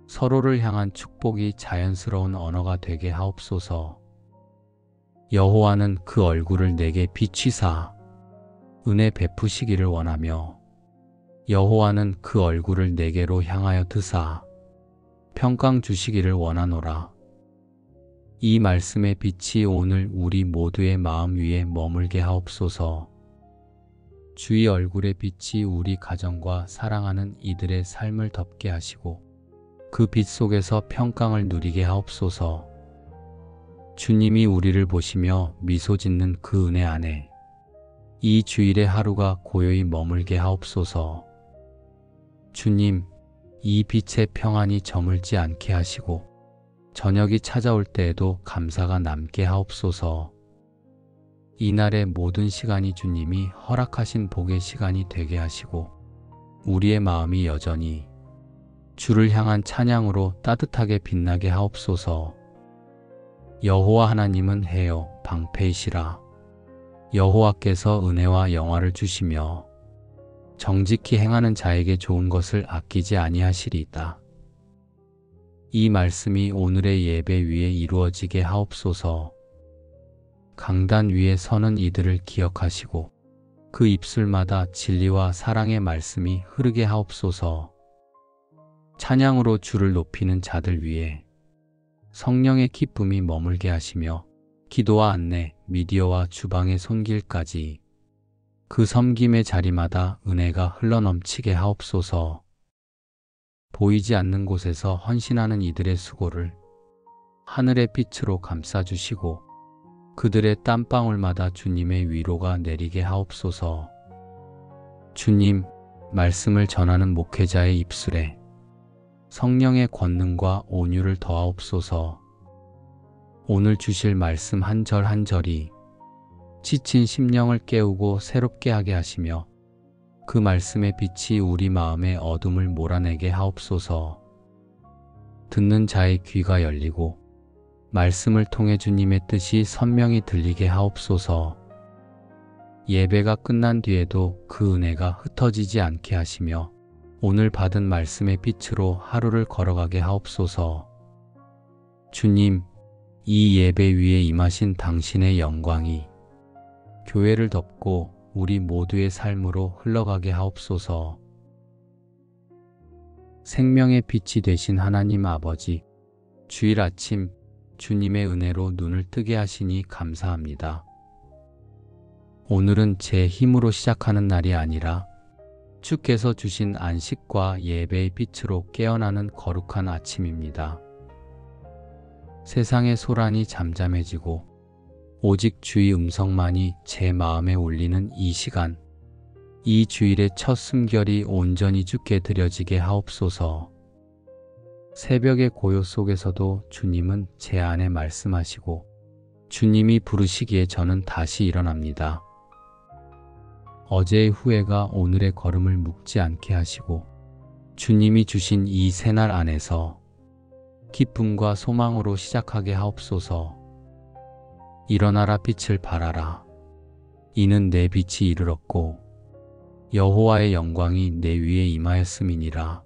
서로를 향한 축복이 자연스러운 언어가 되게 하옵소서. 여호와는 그 얼굴을 내게 비추사 은혜 베푸시기를 원하며 여호와는 그 얼굴을 내게로 향하여 드사 평강 주시기를 원하노라. 이 말씀의 빛이 오늘 우리 모두의 마음 위에 머물게 하옵소서. 주의 얼굴의 빛이 우리 가정과 사랑하는 이들의 삶을 덮게 하시고 그 빛 속에서 평강을 누리게 하옵소서. 주님이 우리를 보시며 미소 짓는 그 은혜 안에 이 주일의 하루가 고요히 머물게 하옵소서. 주님, 이 빛의 평안이 저물지 않게 하시고 저녁이 찾아올 때에도 감사가 남게 하옵소서. 이날의 모든 시간이 주님이 허락하신 복의 시간이 되게 하시고 우리의 마음이 여전히 주를 향한 찬양으로 따뜻하게 빛나게 하옵소서. 여호와 하나님은 해요 방패이시라. 여호와께서 은혜와 영화를 주시며 정직히 행하는 자에게 좋은 것을 아끼지 아니하시리이다. 이 말씀이 오늘의 예배 위에 이루어지게 하옵소서. 강단 위에 서는 이들을 기억하시고 그 입술마다 진리와 사랑의 말씀이 흐르게 하옵소서. 찬양으로 주를 높이는 자들 위에 성령의 기쁨이 머물게 하시며 기도와 안내, 미디어와 주방의 손길까지 그 섬김의 자리마다 은혜가 흘러넘치게 하옵소서. 보이지 않는 곳에서 헌신하는 이들의 수고를 하늘의 빛으로 감싸주시고 그들의 땀방울마다 주님의 위로가 내리게 하옵소서. 주님, 말씀을 전하는 목회자의 입술에 성령의 권능과 온유를 더하옵소서. 오늘 주실 말씀 한 절 한 절이 지친 심령을 깨우고 새롭게 하게 하시며 그 말씀의 빛이 우리 마음의 어둠을 몰아내게 하옵소서. 듣는 자의 귀가 열리고 말씀을 통해 주님의 뜻이 선명히 들리게 하옵소서. 예배가 끝난 뒤에도 그 은혜가 흩어지지 않게 하시며 오늘 받은 말씀의 빛으로 하루를 걸어가게 하옵소서. 주님, 이 예배 위에 임하신 당신의 영광이 교회를 덮고 우리 모두의 삶으로 흘러가게 하옵소서. 생명의 빛이 되신 하나님 아버지, 주일 아침 주님의 은혜로 눈을 뜨게 하시니 감사합니다. 오늘은 제 힘으로 시작하는 날이 아니라 주께서 주신 안식과 예배의 빛으로 깨어나는 거룩한 아침입니다. 세상의 소란이 잠잠해지고 오직 주의 음성만이 제 마음에 울리는 이 시간, 이 주일의 첫 숨결이 온전히 주께 드려지게 하옵소서. 새벽의 고요 속에서도 주님은 제 안에 말씀하시고 주님이 부르시기에 저는 다시 일어납니다. 어제의 후회가 오늘의 걸음을 묶지 않게 하시고 주님이 주신 이 새날 안에서 기쁨과 소망으로 시작하게 하옵소서. 일어나라 빛을 발하라. 이는 내 빛이 이르렀고 여호와의 영광이 내 위에 임하였음이니라.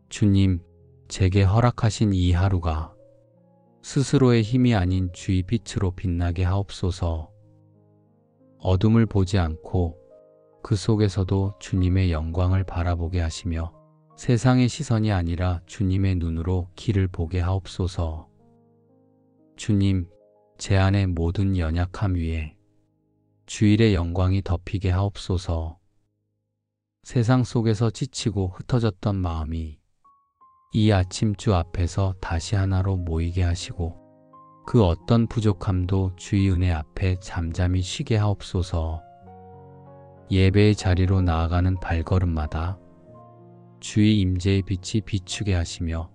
주님, 제게 허락하신 이 하루가 스스로의 힘이 아닌 주의 빛으로 빛나게 하옵소서. 어둠을 보지 않고 그 속에서도 주님의 영광을 바라보게 하시며 세상의 시선이 아니라 주님의 눈으로 길을 보게 하옵소서. 주님, 제 안의 모든 연약함 위에 주일의 영광이 덮이게 하옵소서. 세상 속에서 지치고 흩어졌던 마음이 이 아침 주 앞에서 다시 하나로 모이게 하시고 그 어떤 부족함도 주의 은혜 앞에 잠잠히 쉬게 하옵소서. 예배의 자리로 나아가는 발걸음마다 주의 임재의 빛이 비추게 하시며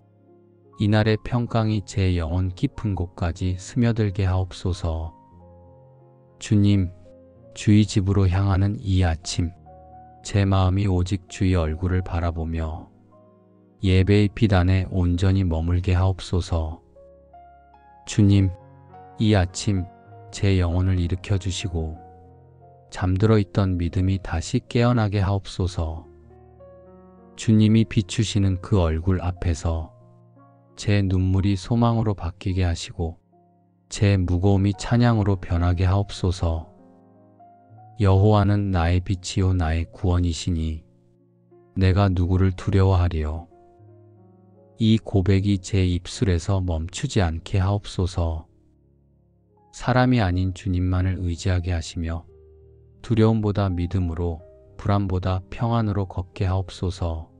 이날의 평강이 제 영혼 깊은 곳까지 스며들게 하옵소서. 주님, 주의 집으로 향하는 이 아침, 제 마음이 오직 주의 얼굴을 바라보며 예배의 빛 안에 온전히 머물게 하옵소서. 주님, 이 아침 제 영혼을 일으켜 주시고 잠들어 있던 믿음이 다시 깨어나게 하옵소서. 주님이 비추시는 그 얼굴 앞에서 제 눈물이 소망으로 바뀌게 하시고 제 무거움이 찬양으로 변하게 하옵소서. 여호와는 나의 빛이요 나의 구원이시니 내가 누구를 두려워하리요. 이 고백이 제 입술에서 멈추지 않게 하옵소서. 사람이 아닌 주님만을 의지하게 하시며 두려움보다 믿음으로, 불안보다 평안으로 걷게 하옵소서.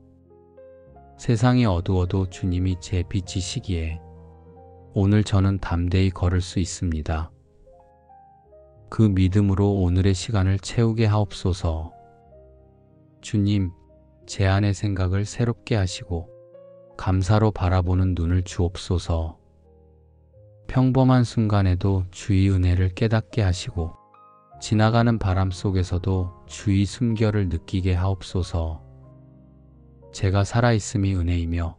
세상이 어두워도 주님이 제 빛이시기에 오늘 저는 담대히 걸을 수 있습니다. 그 믿음으로 오늘의 시간을 채우게 하옵소서. 주님, 제 안의 생각을 새롭게 하시고 감사로 바라보는 눈을 주옵소서. 평범한 순간에도 주의 은혜를 깨닫게 하시고 지나가는 바람 속에서도 주의 숨결을 느끼게 하옵소서. 제가 살아있음이 은혜이며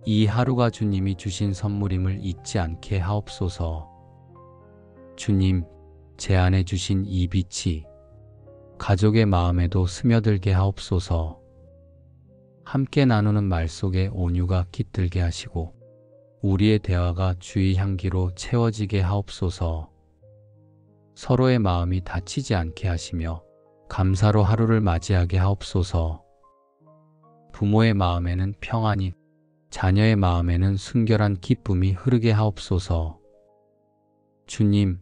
이 하루가 주님이 주신 선물임을 잊지 않게 하옵소서. 주님, 제 안에 주신 이 빛이 가족의 마음에도 스며들게 하옵소서. 함께 나누는 말 속에 온유가 깃들게 하시고 우리의 대화가 주의 향기로 채워지게 하옵소서. 서로의 마음이 다치지 않게 하시며 감사로 하루를 맞이하게 하옵소서. 부모의 마음에는 평안이, 자녀의 마음에는 순결한 기쁨이 흐르게 하옵소서. 주님,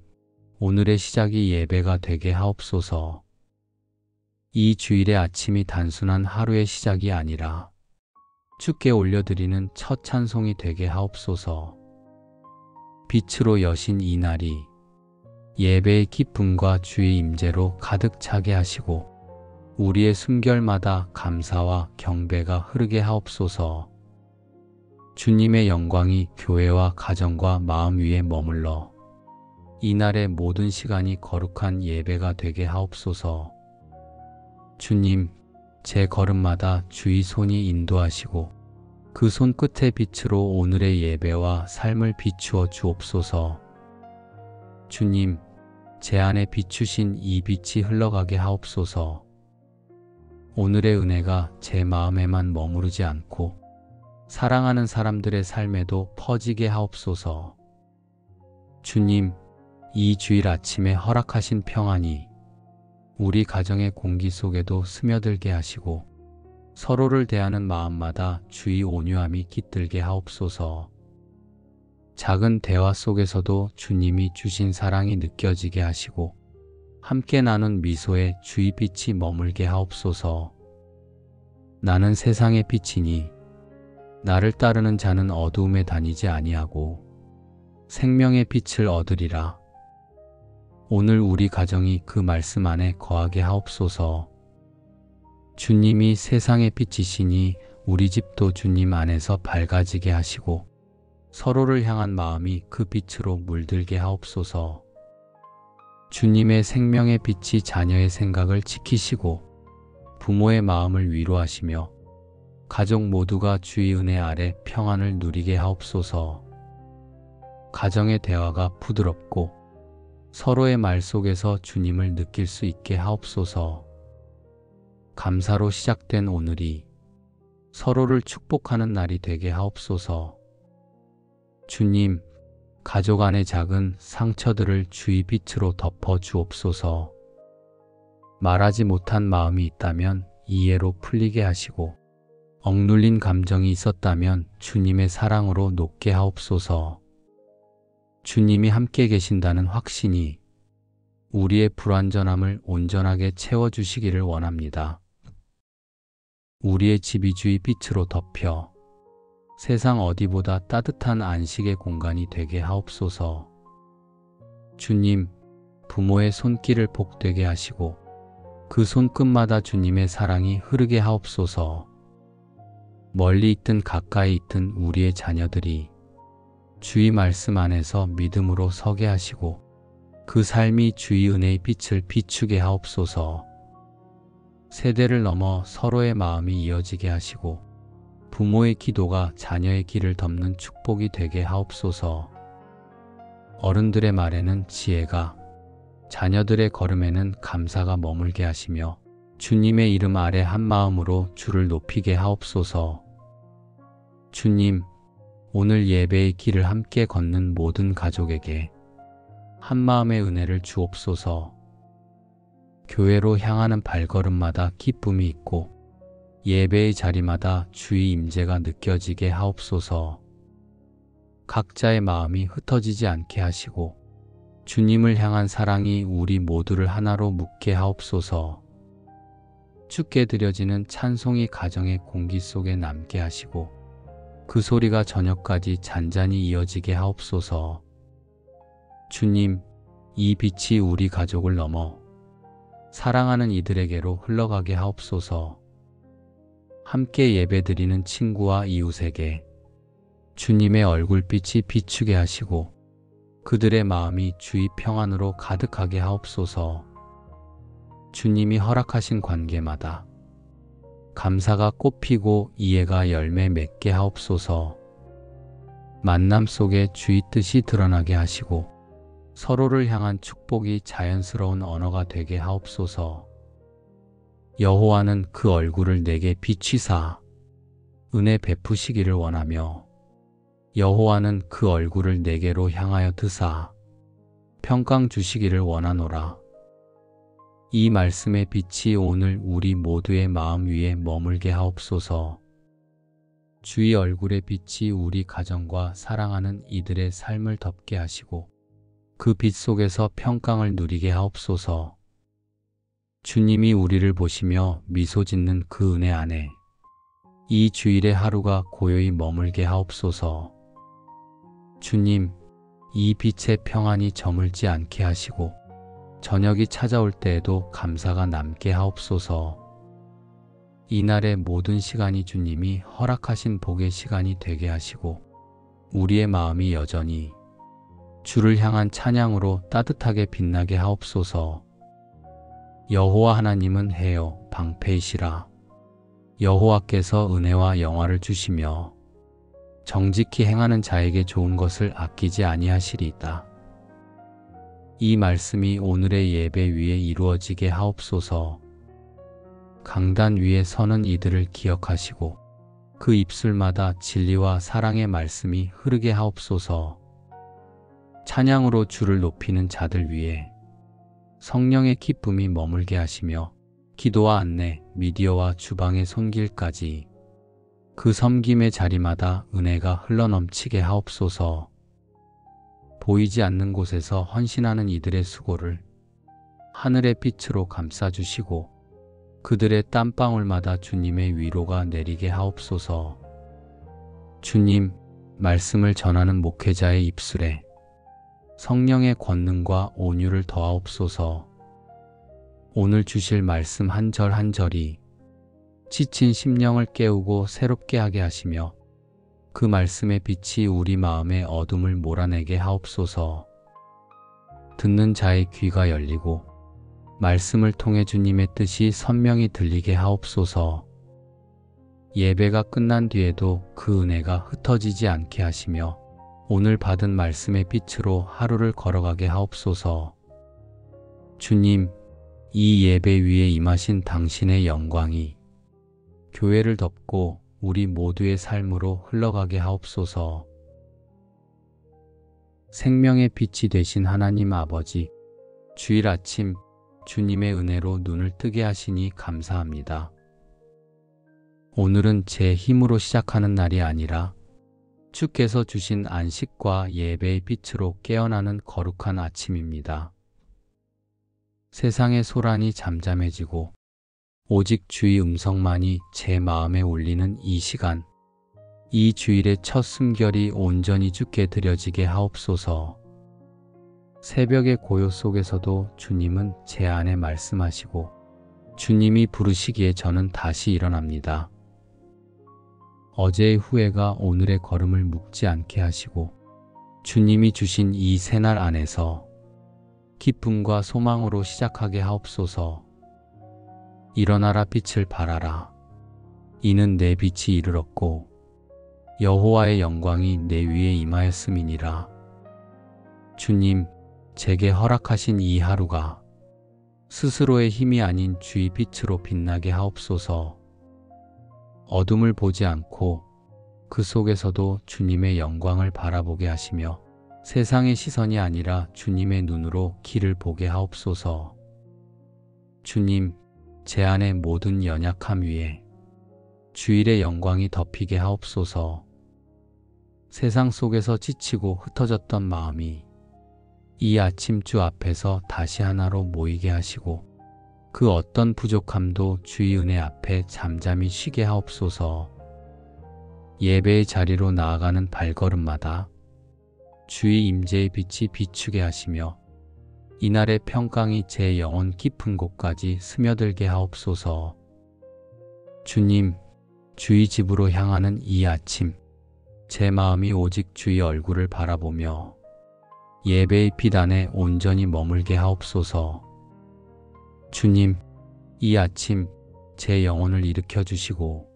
오늘의 시작이 예배가 되게 하옵소서. 이 주일의 아침이 단순한 하루의 시작이 아니라 주께 올려드리는 첫 찬송이 되게 하옵소서. 빛으로 여신 이 날이 예배의 기쁨과 주의 임재로 가득 차게 하시고 우리의 숨결마다 감사와 경배가 흐르게 하옵소서. 주님의 영광이 교회와 가정과 마음 위에 머물러 이날의 모든 시간이 거룩한 예배가 되게 하옵소서. 주님, 제 걸음마다 주의 손이 인도하시고 그 손끝의 빛으로 오늘의 예배와 삶을 비추어 주옵소서. 주님, 제 안에 비추신 이 빛이 흘러가게 하옵소서. 오늘의 은혜가 제 마음에만 머무르지 않고 사랑하는 사람들의 삶에도 퍼지게 하옵소서. 주님, 이 주일 아침에 허락하신 평안이 우리 가정의 공기 속에도 스며들게 하시고 서로를 대하는 마음마다 주의 온유함이 깃들게 하옵소서. 작은 대화 속에서도 주님이 주신 사랑이 느껴지게 하시고 함께 나눈 미소에 주의 빛이 머물게 하옵소서. 나는 세상의 빛이니 나를 따르는 자는 어두움에 다니지 아니하고 생명의 빛을 얻으리라. 오늘 우리 가정이 그 말씀 안에 거하게 하옵소서. 주님이 세상의 빛이시니 우리 집도 주님 안에서 밝아지게 하시고 서로를 향한 마음이 그 빛으로 물들게 하옵소서. 주님의 생명의 빛이 자녀의 생각을 지키시고 부모의 마음을 위로하시며 가족 모두가 주의 은혜 아래 평안을 누리게 하옵소서. 가정의 대화가 부드럽고 서로의 말 속에서 주님을 느낄 수 있게 하옵소서. 감사로 시작된 오늘이 서로를 축복하는 날이 되게 하옵소서. 주님, 가족 안의 작은 상처들을 주의 빛으로 덮어 주옵소서. 말하지 못한 마음이 있다면 이해로 풀리게 하시고 억눌린 감정이 있었다면 주님의 사랑으로 녹게 하옵소서. 주님이 함께 계신다는 확신이 우리의 불완전함을 온전하게 채워주시기를 원합니다. 우리의 집이 주의 빛으로 덮여 세상 어디보다 따뜻한 안식의 공간이 되게 하옵소서. 주님, 부모의 손길을 복되게 하시고 그 손끝마다 주님의 사랑이 흐르게 하옵소서. 멀리 있든 가까이 있든 우리의 자녀들이 주의 말씀 안에서 믿음으로 서게 하시고 그 삶이 주의 은혜의 빛을 비추게 하옵소서. 세대를 넘어 서로의 마음이 이어지게 하시고 부모의 기도가 자녀의 길을 덮는 축복이 되게 하옵소서. 어른들의 말에는 지혜가, 자녀들의 걸음에는 감사가 머물게 하시며 주님의 이름 아래 한 마음으로 주를 높이게 하옵소서. 주님, 오늘 예배의 길을 함께 걷는 모든 가족에게 한 마음의 은혜를 주옵소서. 교회로 향하는 발걸음마다 기쁨이 있고 예배의 자리마다 주의 임재가 느껴지게 하옵소서. 각자의 마음이 흩어지지 않게 하시고 주님을 향한 사랑이 우리 모두를 하나로 묶게 하옵소서. 주께 드려지는 찬송이 가정의 공기 속에 남게 하시고 그 소리가 저녁까지 잔잔히 이어지게 하옵소서. 주님, 이 빛이 우리 가족을 넘어 사랑하는 이들에게로 흘러가게 하옵소서. 함께 예배드리는 친구와 이웃에게 주님의 얼굴빛이 비추게 하시고 그들의 마음이 주의 평안으로 가득하게 하옵소서. 주님이 허락하신 관계마다 감사가 꽃피고 이해가 열매 맺게 하옵소서. 만남 속에 주의 뜻이 드러나게 하시고 서로를 향한 축복이 자연스러운 언어가 되게 하옵소서. 여호와는 그 얼굴을 내게 비치사 은혜 베푸시기를 원하며 여호와는 그 얼굴을 내게로 향하여 드사 평강 주시기를 원하노라. 이 말씀의 빛이 오늘 우리 모두의 마음 위에 머물게 하옵소서. 주의 얼굴의 빛이 우리 가정과 사랑하는 이들의 삶을 덮게 하시고 그 빛 속에서 평강을 누리게 하옵소서. 주님이 우리를 보시며 미소 짓는 그 은혜 안에 이 주일의 하루가 고요히 머물게 하옵소서. 주님, 이 빛의 평안이 저물지 않게 하시고 저녁이 찾아올 때에도 감사가 남게 하옵소서. 이날의 모든 시간이 주님이 허락하신 복의 시간이 되게 하시고 우리의 마음이 여전히 주를 향한 찬양으로 따뜻하게 빛나게 하옵소서. 여호와 하나님은 해요 방패이시라. 여호와께서 은혜와 영화를 주시며 정직히 행하는 자에게 좋은 것을 아끼지 아니하시리이다. 이 말씀이 오늘의 예배 위에 이루어지게 하옵소서. 강단 위에 서는 이들을 기억하시고 그 입술마다 진리와 사랑의 말씀이 흐르게 하옵소서. 찬양으로 주를 높이는 자들 위에 성령의 기쁨이 머물게 하시며 기도와 안내, 미디어와 주방의 손길까지 그 섬김의 자리마다 은혜가 흘러넘치게 하옵소서. 보이지 않는 곳에서 헌신하는 이들의 수고를 하늘의 빛으로 감싸주시고 그들의 땀방울마다 주님의 위로가 내리게 하옵소서. 주님, 말씀을 전하는 목회자의 입술에 성령의 권능과 온유를 더하옵소서. 오늘 주실 말씀 한 절 한 절이 지친 심령을 깨우고 새롭게 하게 하시며 그 말씀의 빛이 우리 마음의 어둠을 몰아내게 하옵소서. 듣는 자의 귀가 열리고 말씀을 통해 주님의 뜻이 선명히 들리게 하옵소서. 예배가 끝난 뒤에도 그 은혜가 흩어지지 않게 하시며 오늘 받은 말씀의 빛으로 하루를 걸어가게 하옵소서. 주님, 이 예배 위에 임하신 당신의 영광이 교회를 덮고 우리 모두의 삶으로 흘러가게 하옵소서. 생명의 빛이 되신 하나님 아버지, 주일 아침 주님의 은혜로 눈을 뜨게 하시니 감사합니다. 오늘은 제 힘으로 시작하는 날이 아니라 주께서 주신 안식과 예배의 빛으로 깨어나는 거룩한 아침입니다. 세상의 소란이 잠잠해지고 오직 주의 음성만이 제 마음에 울리는 이 시간, 이 주일의 첫 숨결이 온전히 주께 드려지게 하옵소서. 새벽의 고요 속에서도 주님은 제 안에 말씀하시고 주님이 부르시기에 저는 다시 일어납니다. 어제의 후회가 오늘의 걸음을 묶지 않게 하시고 주님이 주신 이 새날 안에서 기쁨과 소망으로 시작하게 하옵소서. 일어나라 빛을 발하라. 이는 내 빛이 이르렀고 여호와의 영광이 내 위에 임하였음이니라. 주님, 제게 허락하신 이 하루가 스스로의 힘이 아닌 주의 빛으로 빛나게 하옵소서. 어둠을 보지 않고 그 속에서도 주님의 영광을 바라보게 하시며 세상의 시선이 아니라 주님의 눈으로 길을 보게 하옵소서. 주님, 제 안의 모든 연약함 위에 주일의 영광이 덮이게 하옵소서. 세상 속에서 지치고 흩어졌던 마음이 이 아침 주 앞에서 다시 하나로 모이게 하시고 그 어떤 부족함도 주의 은혜 앞에 잠잠히 쉬게 하옵소서. 예배의 자리로 나아가는 발걸음마다 주의 임재의 빛이 비추게 하시며 이날의 평강이 제 영혼 깊은 곳까지 스며들게 하옵소서. 주님, 주의 집으로 향하는 이 아침, 제 마음이 오직 주의 얼굴을 바라보며 예배의 빛 안에 온전히 머물게 하옵소서. 주님, 이 아침 제 영혼을 일으켜 주시고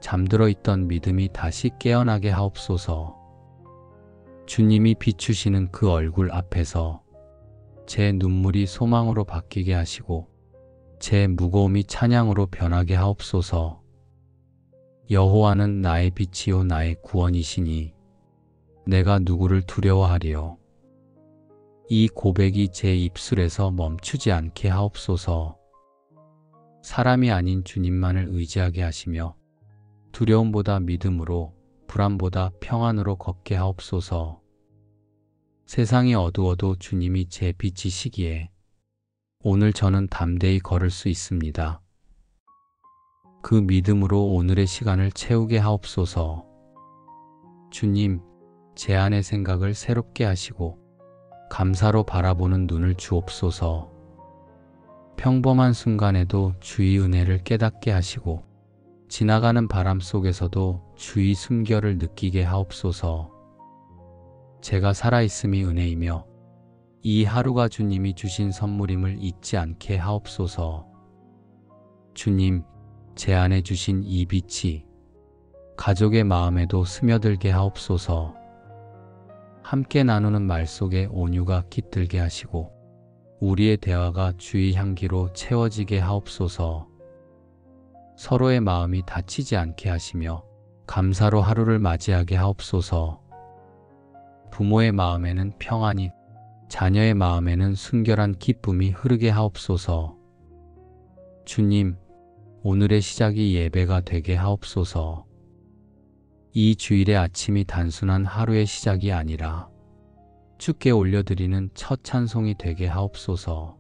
잠들어 있던 믿음이 다시 깨어나게 하옵소서. 주님이 비추시는 그 얼굴 앞에서 제 눈물이 소망으로 바뀌게 하시고 제 무거움이 찬양으로 변하게 하옵소서. 여호와는 나의 빛이요 나의 구원이시니 내가 누구를 두려워하리요. 이 고백이 제 입술에서 멈추지 않게 하옵소서. 사람이 아닌 주님만을 의지하게 하시며 두려움보다 믿음으로 불안보다 평안으로 걷게 하옵소서. 세상이 어두워도 주님이 제 빛이시기에 오늘 저는 담대히 걸을 수 있습니다. 그 믿음으로 오늘의 시간을 채우게 하옵소서. 주님, 제 안의 생각을 새롭게 하시고 감사로 바라보는 눈을 주옵소서. 평범한 순간에도 주의 은혜를 깨닫게 하시고 지나가는 바람 속에서도 주의 숨결을 느끼게 하옵소서. 제가 살아있음이 은혜이며 이 하루가 주님이 주신 선물임을 잊지 않게 하옵소서. 주님, 제 안에 주신 이 빛이 가족의 마음에도 스며들게 하옵소서. 함께 나누는 말 속에 온유가 깃들게 하시고 우리의 대화가 주의 향기로 채워지게 하옵소서. 서로의 마음이 다치지 않게 하시며 감사로 하루를 맞이하게 하옵소서. 부모의 마음에는 평안이, 자녀의 마음에는 순결한 기쁨이 흐르게 하옵소서. 주님, 오늘의 시작이 예배가 되게 하옵소서. 이 주일의 아침이 단순한 하루의 시작이 아니라 주께 올려드리는 첫 찬송이 되게 하옵소서.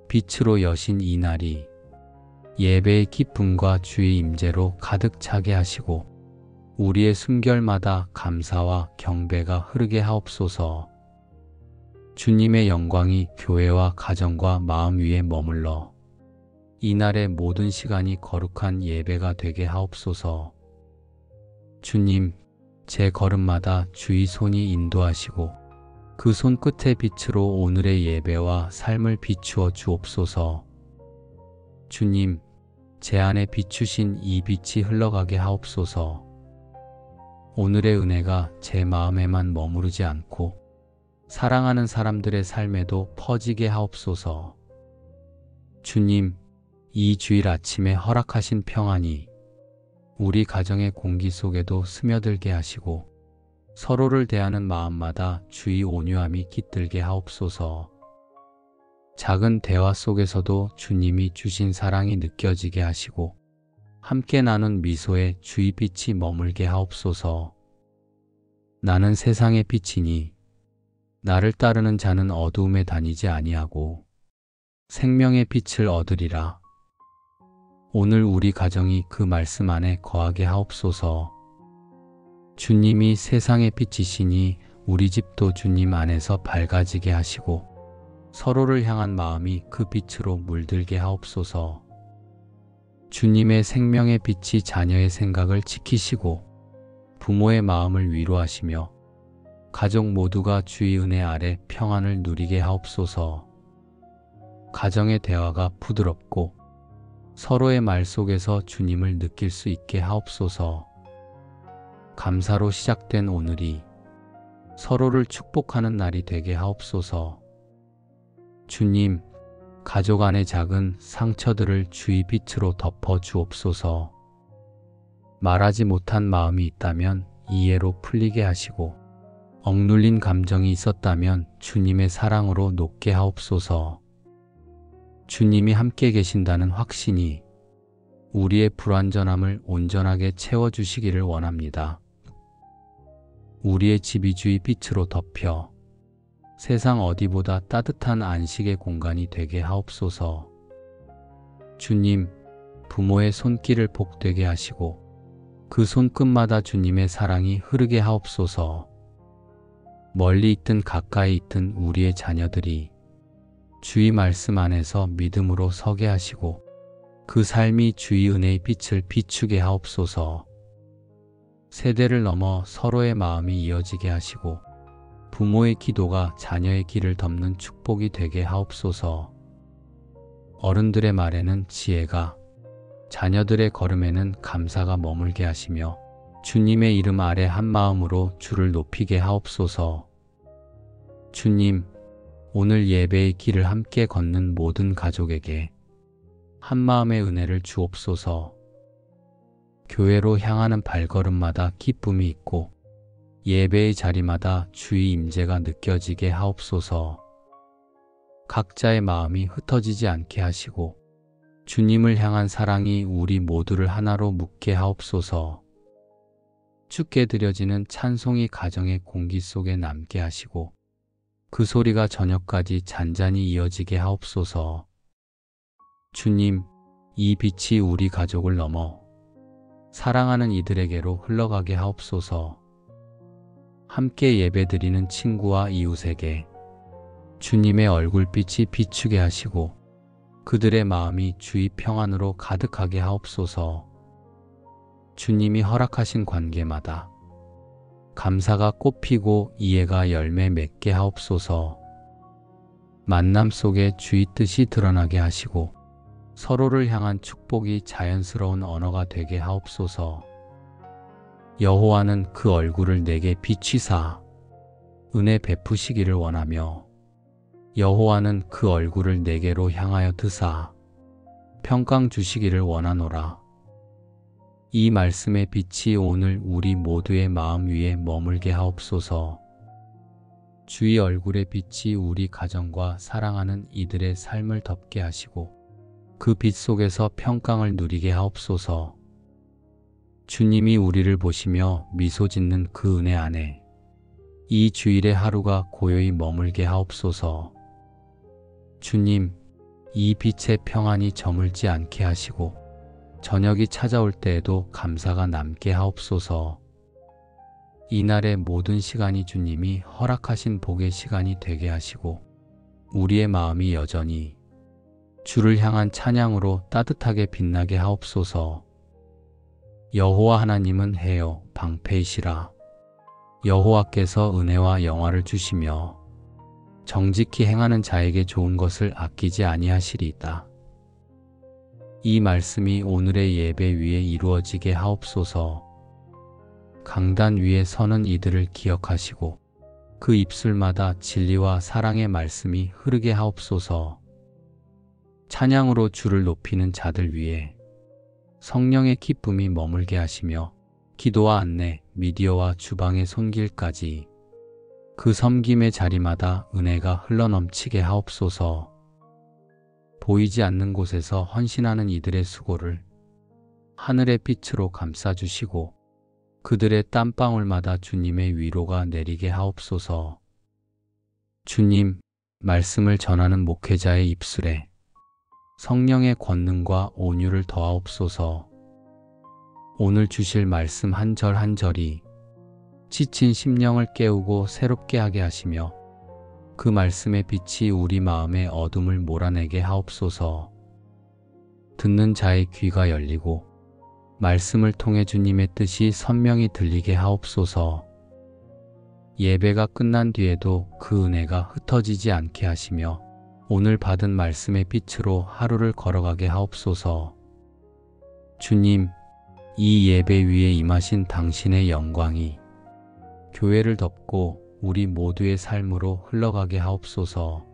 빛으로 여신 이 날이 예배의 기쁨과 주의 임재로 가득 차게 하시고 우리의 숨결마다 감사와 경배가 흐르게 하옵소서. 주님의 영광이 교회와 가정과 마음 위에 머물러 이날의 모든 시간이 거룩한 예배가 되게 하옵소서. 주님, 제 걸음마다 주의 손이 인도하시고 그 손끝의 빛으로 오늘의 예배와 삶을 비추어 주옵소서. 주님, 제 안에 비추신 이 빛이 흘러가게 하옵소서. 오늘의 은혜가 제 마음에만 머무르지 않고 사랑하는 사람들의 삶에도 퍼지게 하옵소서. 주님, 이 주일 아침에 허락하신 평안이 우리 가정의 공기 속에도 스며들게 하시고 서로를 대하는 마음마다 주의 온유함이 깃들게 하옵소서. 작은 대화 속에서도 주님이 주신 사랑이 느껴지게 하시고 함께 나눈 미소에 주의 빛이 머물게 하옵소서. 나는 세상의 빛이니 나를 따르는 자는 어두움에 다니지 아니하고 생명의 빛을 얻으리라. 오늘 우리 가정이 그 말씀 안에 거하게 하옵소서. 주님이 세상의 빛이시니 우리 집도 주님 안에서 밝아지게 하시고 서로를 향한 마음이 그 빛으로 물들게 하옵소서. 주님의 생명의 빛이 자녀의 생각을 지키시고 부모의 마음을 위로하시며 가족 모두가 주의 은혜 아래 평안을 누리게 하옵소서. 가정의 대화가 부드럽고 서로의 말 속에서 주님을 느낄 수 있게 하옵소서. 감사로 시작된 오늘이 서로를 축복하는 날이 되게 하옵소서. 주님, 가족 안의 작은 상처들을 주의 빛으로 덮어 주옵소서. 말하지 못한 마음이 있다면 이해로 풀리게 하시고 억눌린 감정이 있었다면 주님의 사랑으로 녹게 하옵소서. 주님이 함께 계신다는 확신이 우리의 불완전함을 온전하게 채워주시기를 원합니다. 우리의 집이 주의 빛으로 덮여 세상 어디보다 따뜻한 안식의 공간이 되게 하옵소서. 주님, 부모의 손길을 복되게 하시고 그 손끝마다 주님의 사랑이 흐르게 하옵소서. 멀리 있든 가까이 있든 우리의 자녀들이 주의 말씀 안에서 믿음으로 서게 하시고 그 삶이 주의 은혜의 빛을 비추게 하옵소서. 세대를 넘어 서로의 마음이 이어지게 하시고 부모의 기도가 자녀의 길을 덮는 축복이 되게 하옵소서. 어른들의 말에는 지혜가, 자녀들의 걸음에는 감사가 머물게 하시며 주님의 이름 아래 한 마음으로 주를 높이게 하옵소서. 주님, 오늘 예배의 길을 함께 걷는 모든 가족에게 한 마음의 은혜를 주옵소서. 교회로 향하는 발걸음마다 기쁨이 있고 예배의 자리마다 주의 임재가 느껴지게 하옵소서. 각자의 마음이 흩어지지 않게 하시고 주님을 향한 사랑이 우리 모두를 하나로 묶게 하옵소서. 주께 드려지는 찬송이 가정의 공기 속에 남게 하시고 그 소리가 저녁까지 잔잔히 이어지게 하옵소서. 주님, 이 빛이 우리 가족을 넘어 사랑하는 이들에게로 흘러가게 하옵소서. 함께 예배드리는 친구와 이웃에게 주님의 얼굴빛이 비추게 하시고 그들의 마음이 주의 평안으로 가득하게 하옵소서. 주님이 허락하신 관계마다 감사가 꽃피고 이해가 열매 맺게 하옵소서. 만남 속에 주의 뜻이 드러나게 하시고 서로를 향한 축복이 자연스러운 언어가 되게 하옵소서. 여호와는 그 얼굴을 내게 비치사 은혜 베푸시기를 원하며 여호와는 그 얼굴을 내게로 향하여 드사 평강 주시기를 원하노라. 이 말씀의 빛이 오늘 우리 모두의 마음 위에 머물게 하옵소서. 주의 얼굴의 빛이 우리 가정과 사랑하는 이들의 삶을 덮게 하시고 그 빛 속에서 평강을 누리게 하옵소서. 주님이 우리를 보시며 미소 짓는 그 은혜 안에 이 주일의 하루가 고요히 머물게 하옵소서. 주님, 이 빛의 평안이 저물지 않게 하시고 저녁이 찾아올 때에도 감사가 남게 하옵소서. 이날의 모든 시간이 주님이 허락하신 복의 시간이 되게 하시고 우리의 마음이 여전히 주를 향한 찬양으로 따뜻하게 빛나게 하옵소서. 여호와 하나님은 해요 방패이시라. 여호와께서 은혜와 영화를 주시며 정직히 행하는 자에게 좋은 것을 아끼지 아니하시리이다. 이 말씀이 오늘의 예배 위에 이루어지게 하옵소서. 강단 위에 서는 이들을 기억하시고 그 입술마다 진리와 사랑의 말씀이 흐르게 하옵소서. 찬양으로 주를 높이는 자들 위에 성령의 기쁨이 머물게 하시며 기도와 안내, 미디어와 주방의 손길까지 그 섬김의 자리마다 은혜가 흘러넘치게 하옵소서. 보이지 않는 곳에서 헌신하는 이들의 수고를 하늘의 빛으로 감싸주시고 그들의 땀방울마다 주님의 위로가 내리게 하옵소서. 주님, 말씀을 전하는 목회자의 입술에 성령의 권능과 온유를 더하옵소서. 오늘 주실 말씀 한 절 한 절이 지친 심령을 깨우고 새롭게 하게 하시며 그 말씀의 빛이 우리 마음의 어둠을 몰아내게 하옵소서. 듣는 자의 귀가 열리고 말씀을 통해 주님의 뜻이 선명히 들리게 하옵소서. 예배가 끝난 뒤에도 그 은혜가 흩어지지 않게 하시며 오늘 받은 말씀의 빛으로 하루를 걸어가게 하옵소서. 주님, 이 예배 위에 임하신 당신의 영광이 교회를 덮고 우리 모두의 삶으로 흘러가게 하옵소서.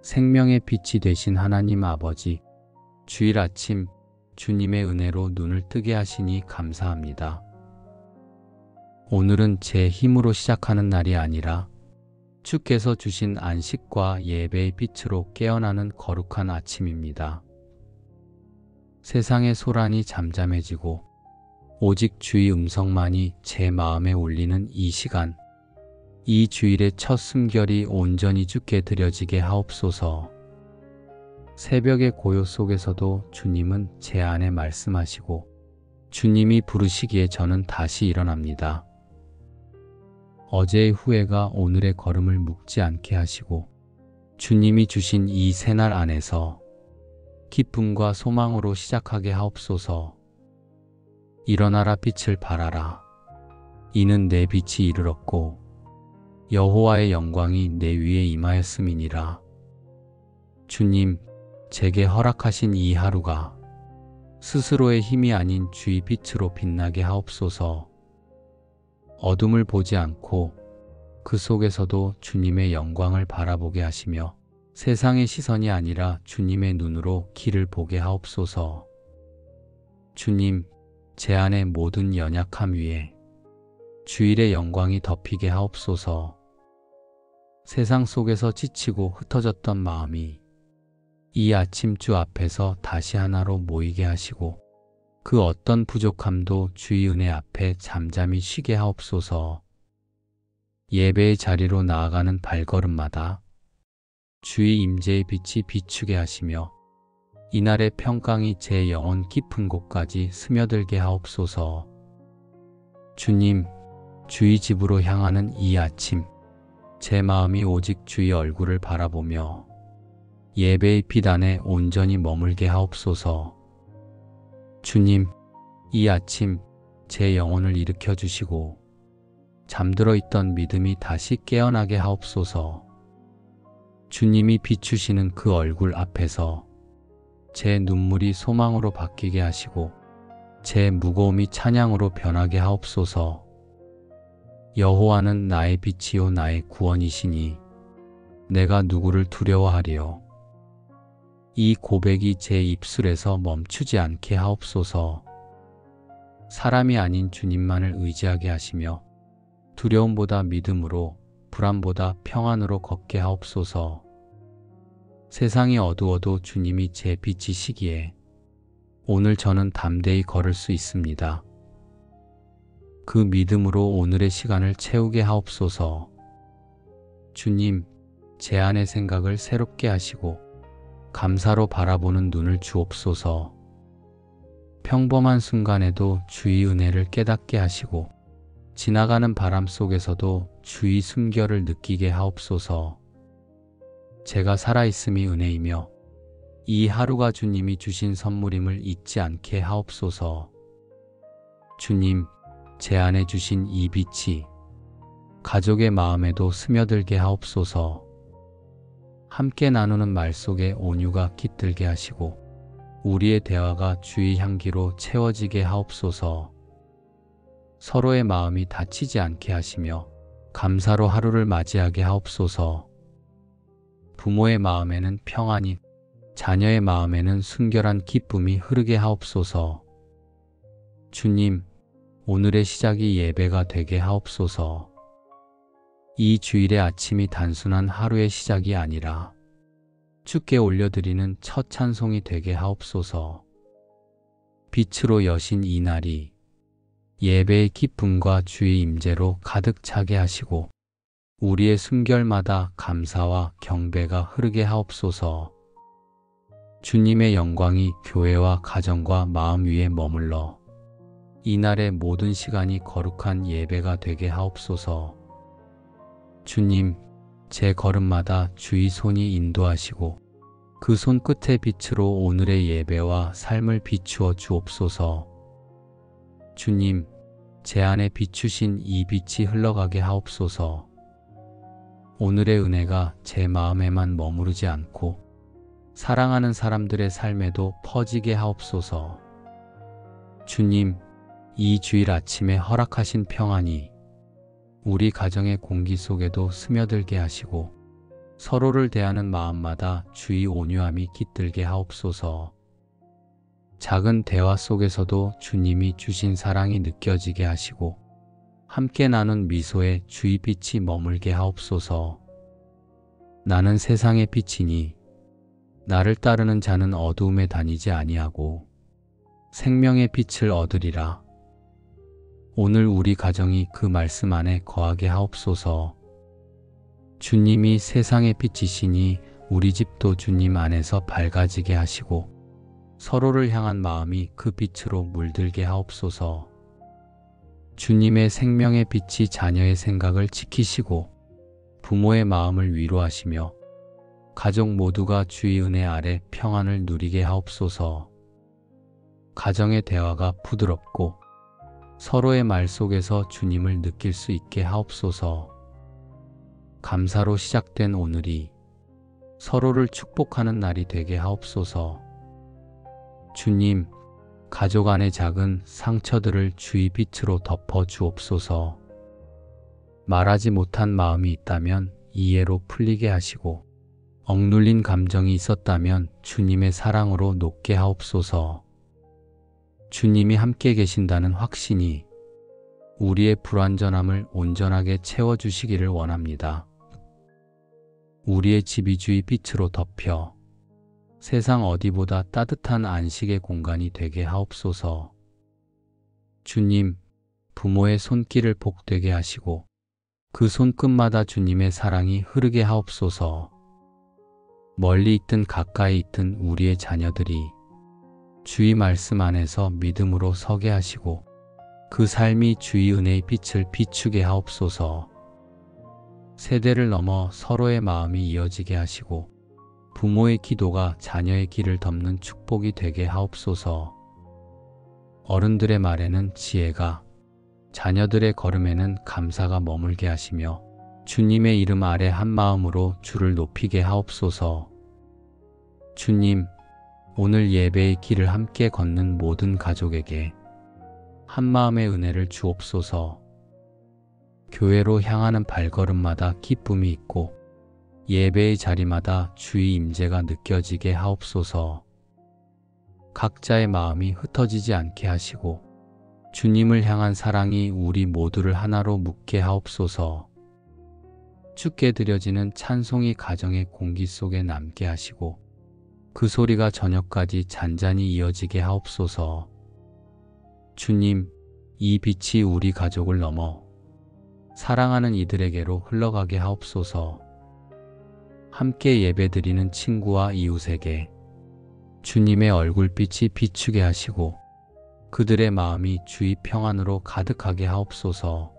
생명의 빛이 되신 하나님 아버지, 주일 아침 주님의 은혜로 눈을 뜨게 하시니 감사합니다. 오늘은 제 힘으로 시작하는 날이 아니라 주께서 주신 안식과 예배의 빛으로 깨어나는 거룩한 아침입니다. 세상의 소란이 잠잠해지고 오직 주의 음성만이 제 마음에 울리는 이 시간, 이 주일의 첫 숨결이 온전히 주께 드려지게 하옵소서. 새벽의 고요 속에서도 주님은 제 안에 말씀하시고 주님이 부르시기에 저는 다시 일어납니다. 어제의 후회가 오늘의 걸음을 묶지 않게 하시고 주님이 주신 이 새날 안에서 기쁨과 소망으로 시작하게 하옵소서. 일어나라 빛을 발하라. 이는 내 빛이 이르렀고 여호와의 영광이 내 위에 임하였음이니라. 주님, 제게 허락하신 이 하루가 스스로의 힘이 아닌 주의 빛으로 빛나게 하옵소서. 어둠을 보지 않고 그 속에서도 주님의 영광을 바라보게 하시며 세상의 시선이 아니라 주님의 눈으로 길을 보게 하옵소서. 주님, 제 안의 모든 연약함 위에 주일의 영광이 덮이게 하옵소서. 세상 속에서 지치고 흩어졌던 마음이 이 아침 주 앞에서 다시 하나로 모이게 하시고 그 어떤 부족함도 주의 은혜 앞에 잠잠히 쉬게 하옵소서. 예배의 자리로 나아가는 발걸음마다 주의 임재의 빛이 비추게 하시며 이날의 평강이 제 영혼 깊은 곳까지 스며들게 하옵소서. 주님, 주의 집으로 향하는 이 아침, 제 마음이 오직 주의 얼굴을 바라보며 예배의 빛 안에 온전히 머물게 하옵소서. 주님, 이 아침 제 영혼을 일으켜 주시고 잠들어 있던 믿음이 다시 깨어나게 하옵소서. 주님이 비추시는 그 얼굴 앞에서 제 눈물이 소망으로 바뀌게 하시고 제 무거움이 찬양으로 변하게 하옵소서. 여호와는 나의 빛이요 나의 구원이시니 내가 누구를 두려워하리요. 이 고백이 제 입술에서 멈추지 않게 하옵소서. 사람이 아닌 주님만을 의지하게 하시며 두려움보다 믿음으로, 불안보다 평안으로 걷게 하옵소서. 세상이 어두워도 주님이 제 빛이시기에 오늘 저는 담대히 걸을 수 있습니다. 그 믿음으로 오늘의 시간을 채우게 하옵소서. 주님, 제 안의 생각을 새롭게 하시고 감사로 바라보는 눈을 주옵소서. 평범한 순간에도 주의 은혜를 깨닫게 하시고 지나가는 바람 속에서도 주의 숨결을 느끼게 하옵소서. 제가 살아있음이 은혜이며 이 하루가 주님이 주신 선물임을 잊지 않게 하옵소서. 주님, 제 안에 주신 이 빛이 가족의 마음에도 스며들게 하옵소서. 함께 나누는 말 속에 온유가 깃들게 하시고 우리의 대화가 주의 향기로 채워지게 하옵소서. 서로의 마음이 다치지 않게 하시며 감사로 하루를 맞이하게 하옵소서. 부모의 마음에는 평안이, 자녀의 마음에는 순결한 기쁨이 흐르게 하옵소서. 주님, 오늘의 시작이 예배가 되게 하옵소서. 이 주일의 아침이 단순한 하루의 시작이 아니라 주께 올려드리는 첫 찬송이 되게 하옵소서. 빛으로 여신 이 날이 예배의 기쁨과 주의 임재로 가득 차게 하시고 우리의 숨결마다 감사와 경배가 흐르게 하옵소서. 주님의 영광이 교회와 가정과 마음 위에 머물러 이날의 모든 시간이 거룩한 예배가 되게 하옵소서. 주님, 제 걸음마다 주의 손이 인도하시고 그 손끝의 빛으로 오늘의 예배와 삶을 비추어 주옵소서. 주님, 제 안에 비추신 이 빛이 흘러가게 하옵소서. 오늘의 은혜가 제 마음에만 머무르지 않고 사랑하는 사람들의 삶에도 퍼지게 하옵소서. 주님, 이 주일 아침에 허락하신 평안이 우리 가정의 공기 속에도 스며들게 하시고 서로를 대하는 마음마다 주의 온유함이 깃들게 하옵소서. 작은 대화 속에서도 주님이 주신 사랑이 느껴지게 하시고 함께 나눈 미소에 주의 빛이 머물게 하옵소서. 나는 세상의 빛이니 나를 따르는 자는 어두움에 다니지 아니하고 생명의 빛을 얻으리라. 오늘 우리 가정이 그 말씀 안에 거하게 하옵소서. 주님이 세상의 빛이시니 우리 집도 주님 안에서 밝아지게 하시고 서로를 향한 마음이 그 빛으로 물들게 하옵소서. 주님의 생명의 빛이 자녀의 생각을 지키시고 부모의 마음을 위로하시며 가족 모두가 주의 은혜 아래 평안을 누리게 하옵소서. 가정의 대화가 부드럽고 서로의 말 속에서 주님을 느낄 수 있게 하옵소서. 감사로 시작된 오늘이 서로를 축복하는 날이 되게 하옵소서. 주님, 가족 안의 작은 상처들을 주의 빛으로 덮어 주옵소서. 말하지 못한 마음이 있다면 이해로 풀리게 하시고 억눌린 감정이 있었다면 주님의 사랑으로 녹게 하옵소서. 주님이 함께 계신다는 확신이 우리의 불완전함을 온전하게 채워주시기를 원합니다. 우리의 집이 주의 빛으로 덮여 세상 어디보다 따뜻한 안식의 공간이 되게 하옵소서. 주님, 부모의 손길을 복되게 하시고 그 손끝마다 주님의 사랑이 흐르게 하옵소서. 멀리 있든 가까이 있든 우리의 자녀들이 주의 말씀 안에서 믿음으로 서게 하시고 그 삶이 주의 은혜의 빛을 비추게 하옵소서. 세대를 넘어 서로의 마음이 이어지게 하시고 부모의 기도가 자녀의 길을 덮는 축복이 되게 하옵소서. 어른들의 말에는 지혜가, 자녀들의 걸음에는 감사가 머물게 하시며 주님의 이름 아래 한 마음으로 주를 높이게 하옵소서. 주님, 오늘 예배의 길을 함께 걷는 모든 가족에게 한 마음의 은혜를 주옵소서. 교회로 향하는 발걸음마다 기쁨이 있고 예배의 자리마다 주의 임재가 느껴지게 하옵소서. 각자의 마음이 흩어지지 않게 하시고 주님을 향한 사랑이 우리 모두를 하나로 묶게 하옵소서. 주께 드려지는 찬송이 가정의 공기 속에 남게 하시고 그 소리가 저녁까지 잔잔히 이어지게 하옵소서. 주님, 이 빛이 우리 가족을 넘어 사랑하는 이들에게로 흘러가게 하옵소서. 함께 예배드리는 친구와 이웃에게 주님의 얼굴빛이 비추게 하시고 그들의 마음이 주의 평안으로 가득하게 하옵소서.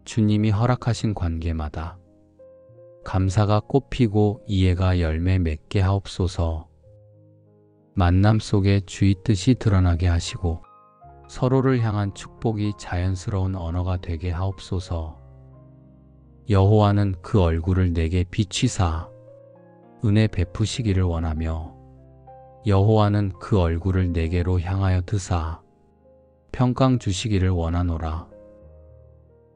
주님이 허락하신 관계마다 감사가 꽃피고 이해가 열매 맺게 하옵소서. 만남 속에 주의 뜻이 드러나게 하시고 서로를 향한 축복이 자연스러운 언어가 되게 하옵소서. 여호와는 그 얼굴을 내게 비치사 은혜 베푸시기를 원하며 여호와는 그 얼굴을 내게로 향하여 드사 평강 주시기를 원하노라.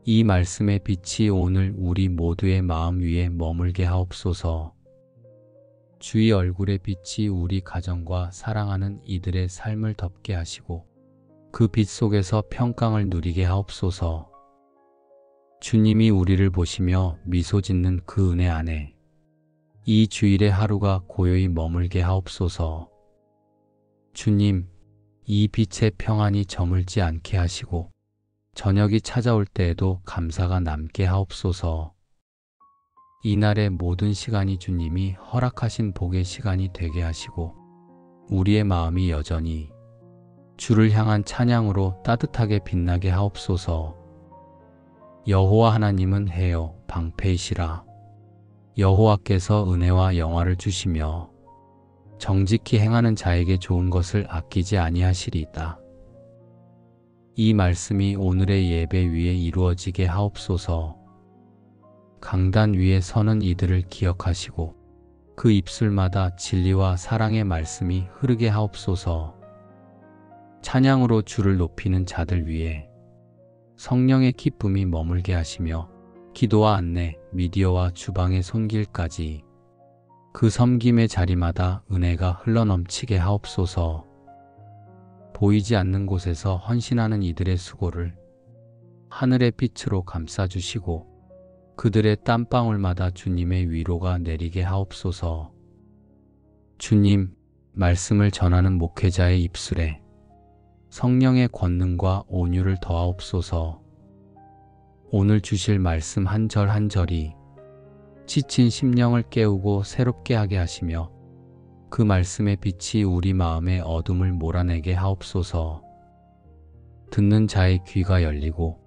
이 말씀의 빛이 오늘 우리 모두의 마음 위에 머물게 하옵소서. 주의 얼굴의 빛이 우리 가정과 사랑하는 이들의 삶을 덮게 하시고 그 빛 속에서 평강을 누리게 하옵소서. 주님이 우리를 보시며 미소 짓는 그 은혜 안에 이 주일의 하루가 고요히 머물게 하옵소서. 주님, 이 빛의 평안이 저물지 않게 하시고 저녁이 찾아올 때에도 감사가 남게 하옵소서. 이날의 모든 시간이 주님이 허락하신 복의 시간이 되게 하시고 우리의 마음이 여전히 주를 향한 찬양으로 따뜻하게 빛나게 하옵소서. 여호와 하나님은 해요 방패이시라. 여호와께서 은혜와 영화를 주시며 정직히 행하는 자에게 좋은 것을 아끼지 아니하시리이다. 이 말씀이 오늘의 예배 위에 이루어지게 하옵소서. 강단 위에 서는 이들을 기억하시고 그 입술마다 진리와 사랑의 말씀이 흐르게 하옵소서. 찬양으로 주를 높이는 자들 위에 성령의 기쁨이 머물게 하시며 기도와 안내, 미디어와 주방의 손길까지 그 섬김의 자리마다 은혜가 흘러넘치게 하옵소서. 보이지 않는 곳에서 헌신하는 이들의 수고를 하늘의 빛으로 감싸주시고 그들의 땀방울마다 주님의 위로가 내리게 하옵소서. 주님, 말씀을 전하는 목회자의 입술에 성령의 권능과 온유를 더하옵소서. 오늘 주실 말씀 한 절 한 절이 지친 심령을 깨우고 새롭게 하게 하시며 그 말씀의 빛이 우리 마음의 어둠을 몰아내게 하옵소서. 듣는 자의 귀가 열리고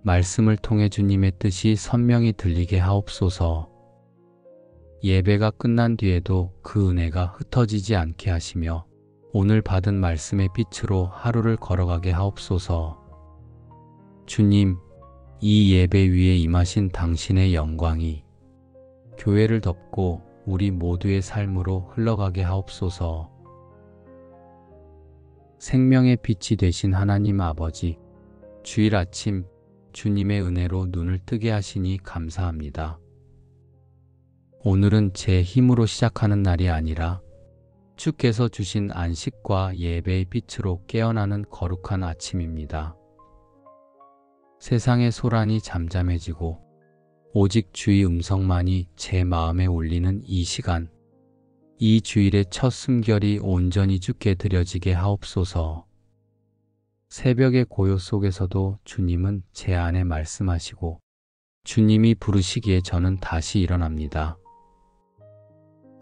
말씀을 통해 주님의 뜻이 선명히 들리게 하옵소서. 예배가 끝난 뒤에도 그 은혜가 흩어지지 않게 하시며 오늘 받은 말씀의 빛으로 하루를 걸어가게 하옵소서. 주님, 이 예배 위에 임하신 당신의 영광이 교회를 덮고 우리 모두의 삶으로 흘러가게 하옵소서. 생명의 빛이 되신 하나님 아버지, 주일 아침 주님의 은혜로 눈을 뜨게 하시니 감사합니다. 오늘은 제 힘으로 시작하는 날이 아니라 주께서 주신 안식과 예배의 빛으로 깨어나는 거룩한 아침입니다. 세상의 소란이 잠잠해지고 오직 주의 음성만이 제 마음에 울리는 이 시간, 이 주일의 첫 숨결이 온전히 주께 드려지게 하옵소서. 새벽의 고요 속에서도 주님은 제 안에 말씀하시고 주님이 부르시기에 저는 다시 일어납니다.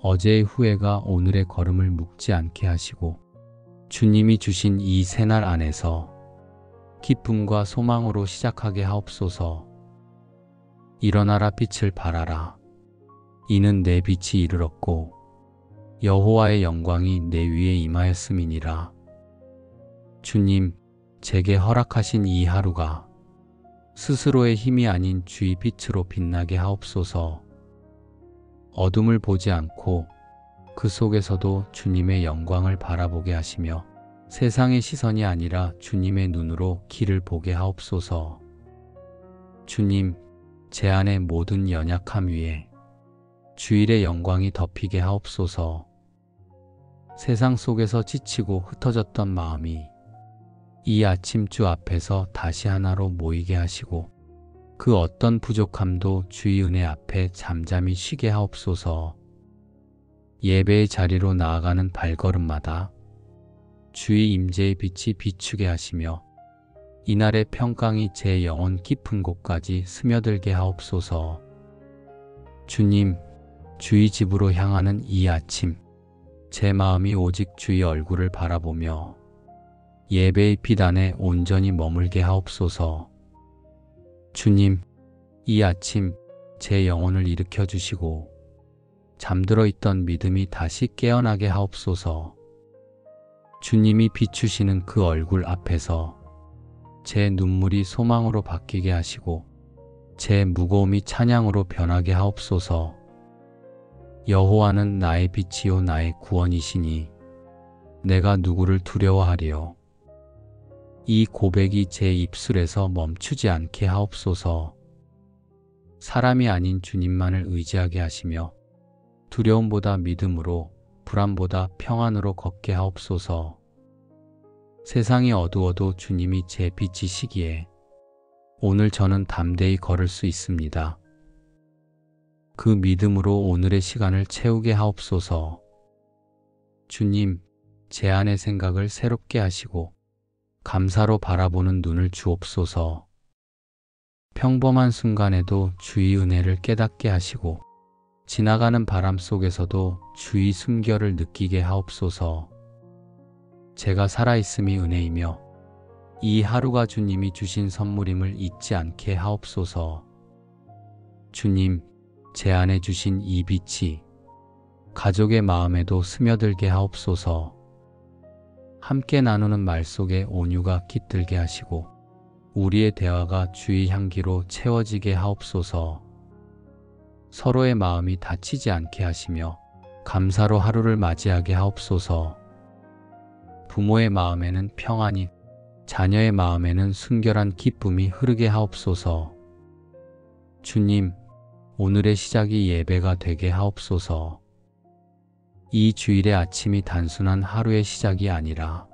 어제의 후회가 오늘의 걸음을 묶지 않게 하시고 주님이 주신 이 새날 안에서 기쁨과 소망으로 시작하게 하옵소서. 일어나라 빛을 발하라. 이는 내 빛이 이르렀고 여호와의 영광이 내 위에 임하였음이니라. 주님, 제게 허락하신 이 하루가 스스로의 힘이 아닌 주의 빛으로 빛나게 하옵소서. 어둠을 보지 않고 그 속에서도 주님의 영광을 바라보게 하시며 세상의 시선이 아니라 주님의 눈으로 길을 보게 하옵소서. 주님, 제 안의 모든 연약함 위에 주일의 영광이 덮이게 하옵소서. 세상 속에서 지치고 흩어졌던 마음이 이 아침 주 앞에서 다시 하나로 모이게 하시고 그 어떤 부족함도 주의 은혜 앞에 잠잠히 쉬게 하옵소서. 예배의 자리로 나아가는 발걸음마다 주의 임재의 빛이 비추게 하시며 이날의 평강이 제 영혼 깊은 곳까지 스며들게 하옵소서. 주님, 주의 집으로 향하는 이 아침, 제 마음이 오직 주의 얼굴을 바라보며 예배의 빛 안에 온전히 머물게 하옵소서. 주님, 이 아침 제 영혼을 일으켜 주시고 잠들어 있던 믿음이 다시 깨어나게 하옵소서. 주님이 비추시는 그 얼굴 앞에서 제 눈물이 소망으로 바뀌게 하시고 제 무거움이 찬양으로 변하게 하옵소서. 여호와는 나의 빛이요 나의 구원이시니 내가 누구를 두려워하리요. 이 고백이 제 입술에서 멈추지 않게 하옵소서. 사람이 아닌 주님만을 의지하게 하시며 두려움보다 믿음으로, 불안보다 평안으로 걷게 하옵소서. 세상이 어두워도 주님이 제 빛이시기에 오늘 저는 담대히 걸을 수 있습니다. 그 믿음으로 오늘의 시간을 채우게 하옵소서. 주님, 제 안의 생각을 새롭게 하시고 감사로 바라보는 눈을 주옵소서. 평범한 순간에도 주의 은혜를 깨닫게 하시고 지나가는 바람 속에서도 주의 숨결을 느끼게 하옵소서. 제가 살아있음이 은혜이며 이 하루가 주님이 주신 선물임을 잊지 않게 하옵소서. 주님, 제 안에 주신 이 빛이 가족의 마음에도 스며들게 하옵소서. 함께 나누는 말 속에 온유가 깃들게 하시고 우리의 대화가 주의 향기로 채워지게 하옵소서. 서로의 마음이 다치지 않게 하시며 감사로 하루를 맞이하게 하옵소서. 부모의 마음에는 평안이, 자녀의 마음에는 순결한 기쁨이 흐르게 하옵소서. 주님, 오늘의 시작이 예배가 되게 하옵소서. 이 주일의 아침이 단순한 하루의 시작이 아니라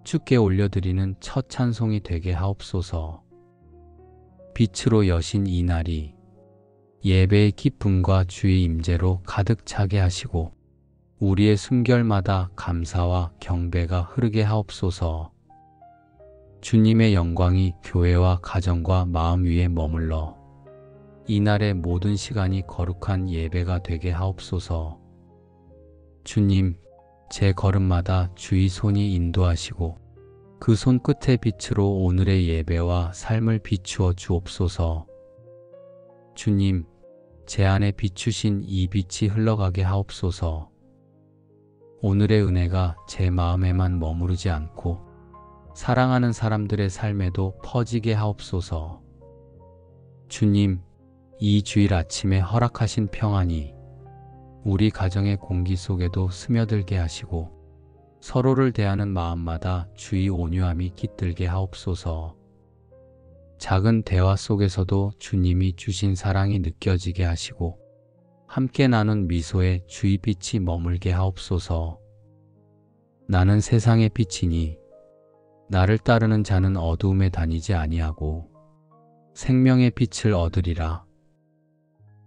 주께 올려드리는 첫 찬송이 되게 하옵소서. 빛으로 여신 이 날이 예배의 기쁨과 주의 임재로 가득 차게 하시고 우리의 숨결마다 감사와 경배가 흐르게 하옵소서. 주님의 영광이 교회와 가정과 마음 위에 머물러 이날의 모든 시간이 거룩한 예배가 되게 하옵소서. 주님, 제 걸음마다 주의 손이 인도하시고 그 손끝의 빛으로 오늘의 예배와 삶을 비추어 주옵소서. 주님, 제 안에 비추신 이 빛이 흘러가게 하옵소서. 오늘의 은혜가 제 마음에만 머무르지 않고 사랑하는 사람들의 삶에도 퍼지게 하옵소서. 주님, 이 주일 아침에 허락하신 평안이 우리 가정의 공기 속에도 스며들게 하시고 서로를 대하는 마음마다 주의 온유함이 깃들게 하옵소서. 작은 대화 속에서도 주님이 주신 사랑이 느껴지게 하시고 함께 나눈 미소에 주의 빛이 머물게 하옵소서. 나는 세상의 빛이니 나를 따르는 자는 어두움에 다니지 아니하고 생명의 빛을 얻으리라.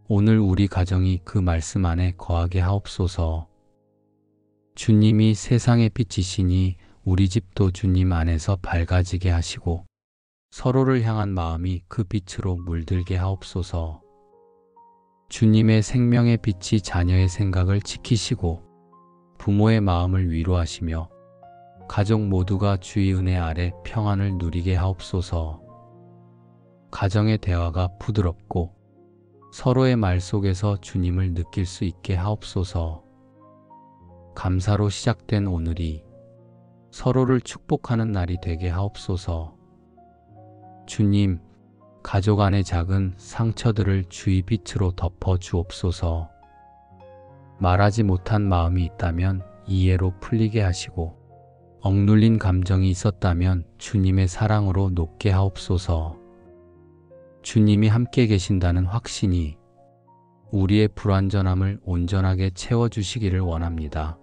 오늘 우리 가정이 그 말씀 안에 거하게 하옵소서. 주님이 세상의 빛이시니 우리 집도 주님 안에서 밝아지게 하시고 서로를 향한 마음이 그 빛으로 물들게 하옵소서. 주님의 생명의 빛이 자녀의 생각을 지키시고 부모의 마음을 위로하시며 가족 모두가 주의 은혜 아래 평안을 누리게 하옵소서. 가정의 대화가 부드럽고 서로의 말 속에서 주님을 느낄 수 있게 하옵소서. 감사로 시작된 오늘이 서로를 축복하는 날이 되게 하옵소서. 주님, 가족 안의 작은 상처들을 주의 빛으로 덮어 주옵소서. 말하지 못한 마음이 있다면 이해로 풀리게 하시고 억눌린 감정이 있었다면 주님의 사랑으로 녹게 하옵소서. 주님이 함께 계신다는 확신이 우리의 불완전함을 온전하게 채워주시기를 원합니다.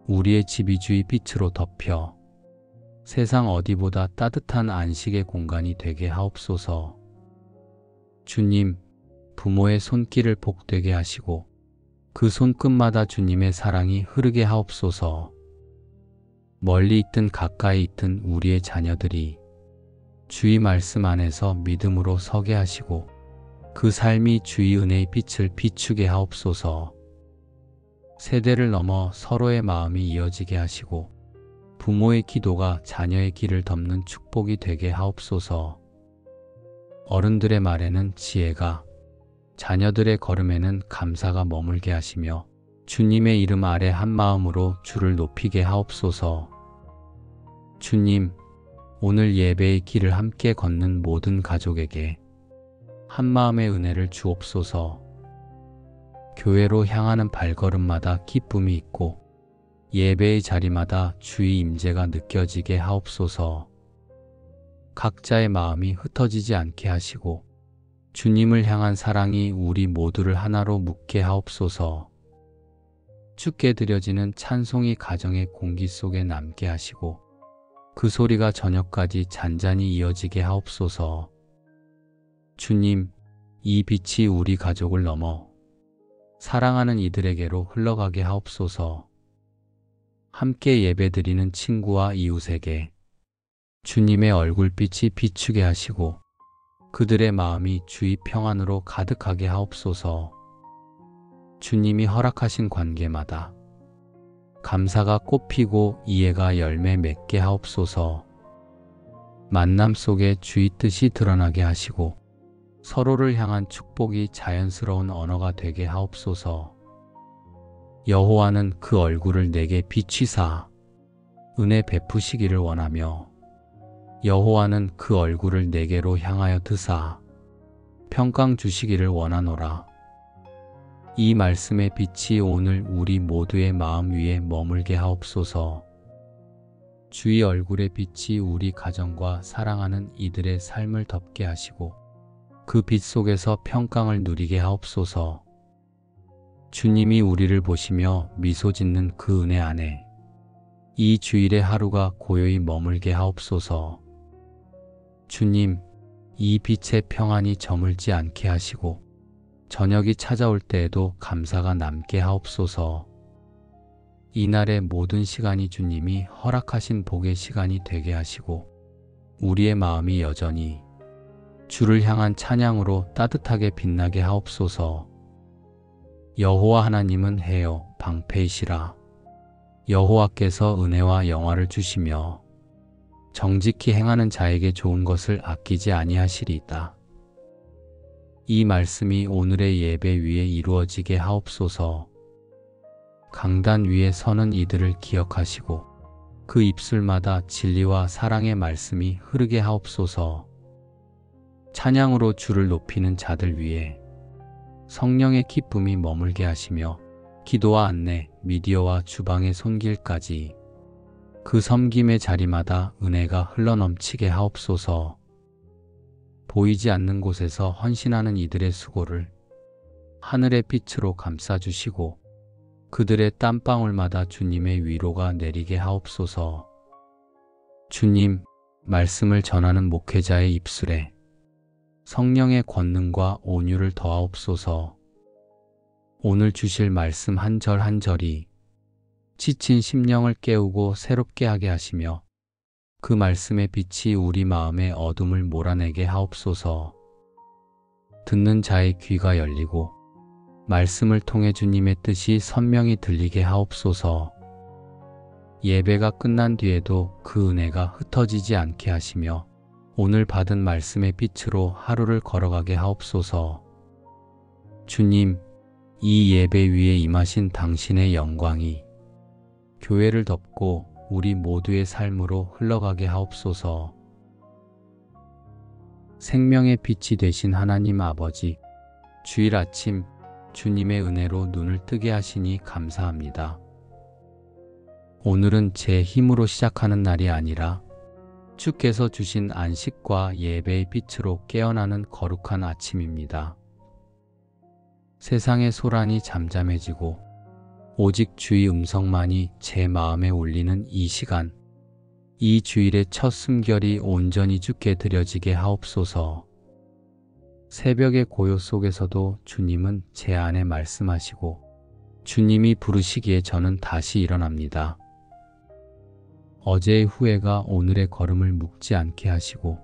우리의 집이 주의 빛으로 덮여 세상 어디보다 따뜻한 안식의 공간이 되게 하옵소서. 주님, 부모의 손길을 복되게 하시고 그 손끝마다 주님의 사랑이 흐르게 하옵소서. 멀리 있든 가까이 있든 우리의 자녀들이 주의 말씀 안에서 믿음으로 서게 하시고 그 삶이 주의 은혜의 빛을 비추게 하옵소서. 세대를 넘어 서로의 마음이 이어지게 하시고 부모의 기도가 자녀의 길을 덮는 축복이 되게 하옵소서. 어른들의 말에는 지혜가, 자녀들의 걸음에는 감사가 머물게 하시며 주님의 이름 아래 한 마음으로 주를 높이게 하옵소서. 주님, 오늘 예배의 길을 함께 걷는 모든 가족에게 한 마음의 은혜를 주옵소서. 교회로 향하는 발걸음마다 기쁨이 있고 예배의 자리마다 주의 임재가 느껴지게 하옵소서. 각자의 마음이 흩어지지 않게 하시고 주님을 향한 사랑이 우리 모두를 하나로 묶게 하옵소서. 주께 드려지는 찬송이 가정의 공기 속에 남게 하시고 그 소리가 저녁까지 잔잔히 이어지게 하옵소서. 주님, 이 빛이 우리 가족을 넘어 사랑하는 이들에게로 흘러가게 하옵소서. 함께 예배드리는 친구와 이웃에게 주님의 얼굴빛이 비추게 하시고 그들의 마음이 주의 평안으로 가득하게 하옵소서. 주님이 허락하신 관계마다 감사가 꽃피고 이해가 열매 맺게 하옵소서. 만남 속에 주의 뜻이 드러나게 하시고 서로를 향한 축복이 자연스러운 언어가 되게 하옵소서. 여호와는 그 얼굴을 내게 비추사 은혜 베푸시기를 원하며 여호와는 그 얼굴을 내게로 향하여 드사 평강 주시기를 원하노라. 이 말씀의 빛이 오늘 우리 모두의 마음 위에 머물게 하옵소서. 주의 얼굴의 빛이 우리 가정과 사랑하는 이들의 삶을 덮게 하시고 그 빛 속에서 평강을 누리게 하옵소서. 주님이 우리를 보시며 미소 짓는 그 은혜 안에 이 주일의 하루가 고요히 머물게 하옵소서. 주님, 이 빛의 평안이 저물지 않게 하시고 저녁이 찾아올 때에도 감사가 남게 하옵소서. 이날의 모든 시간이 주님이 허락하신 복의 시간이 되게 하시고 우리의 마음이 여전히 주를 향한 찬양으로 따뜻하게 빛나게 하옵소서. 여호와 하나님은 해요 방패이시라. 여호와께서 은혜와 영화를 주시며 정직히 행하는 자에게 좋은 것을 아끼지 아니하시리이다. 이 말씀이 오늘의 예배 위에 이루어지게 하옵소서. 강단 위에 서는 이들을 기억하시고 그 입술마다 진리와 사랑의 말씀이 흐르게 하옵소서. 찬양으로 주를 높이는 자들 위에 성령의 기쁨이 머물게 하시며 기도와 안내, 미디어와 주방의 손길까지 그 섬김의 자리마다 은혜가 흘러넘치게 하옵소서. 보이지 않는 곳에서 헌신하는 이들의 수고를 하늘의 빛으로 감싸주시고 그들의 땀방울마다 주님의 위로가 내리게 하옵소서. 주님, 말씀을 전하는 목회자의 입술에 성령의 권능과 온유를 더하옵소서. 오늘 주실 말씀 한 절 한 절이 지친 심령을 깨우고 새롭게 하게 하시며 그 말씀의 빛이 우리 마음의 어둠을 몰아내게 하옵소서. 듣는 자의 귀가 열리고 말씀을 통해 주님의 뜻이 선명히 들리게 하옵소서. 예배가 끝난 뒤에도 그 은혜가 흩어지지 않게 하시며 오늘 받은 말씀의 빛으로 하루를 걸어가게 하옵소서. 주님, 이 예배 위에 임하신 당신의 영광이 교회를 덮고 우리 모두의 삶으로 흘러가게 하옵소서. 생명의 빛이 되신 하나님 아버지, 주일 아침 주님의 은혜로 눈을 뜨게 하시니 감사합니다. 오늘은 제 힘으로 시작하는 날이 아니라 주께서 주신 안식과 예배의 빛으로 깨어나는 거룩한 아침입니다. 세상의 소란이 잠잠해지고 오직 주의 음성만이 제 마음에 울리는 이 시간, 이 주일의 첫 숨결이 온전히 주께 드려지게 하옵소서. 새벽의 고요 속에서도 주님은 제 안에 말씀하시고 주님이 부르시기에 저는 다시 일어납니다. 어제의 후회가 오늘의 걸음을 묶지 않게 하시고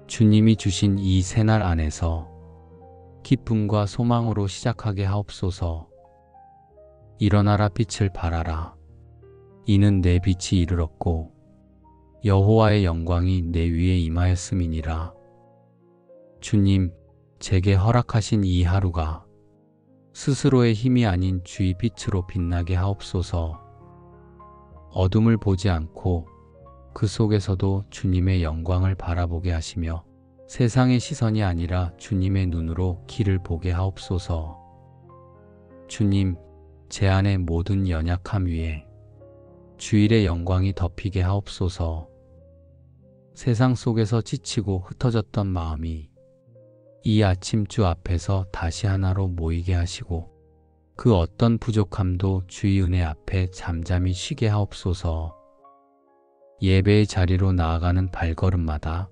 주님이 주신 이 새날 안에서 기쁨과 소망으로 시작하게 하옵소서. 일어나라 빛을 발하라. 이는 내 빛이 이르렀고 여호와의 영광이 내 위에 임하였음이니라. 주님, 제게 허락하신 이 하루가 스스로의 힘이 아닌 주의 빛으로 빛나게 하옵소서. 어둠을 보지 않고 그 속에서도 주님의 영광을 바라보게 하시며 세상의 시선이 아니라 주님의 눈으로 길을 보게 하옵소서. 주님, 제 안의 모든 연약함 위에 주일의 영광이 덮이게 하옵소서. 세상 속에서 지치고 흩어졌던 마음이 이 아침 주 앞에서 다시 하나로 모이게 하시고 그 어떤 부족함도 주의 은혜 앞에 잠잠히 쉬게 하옵소서. 예배의 자리로 나아가는 발걸음마다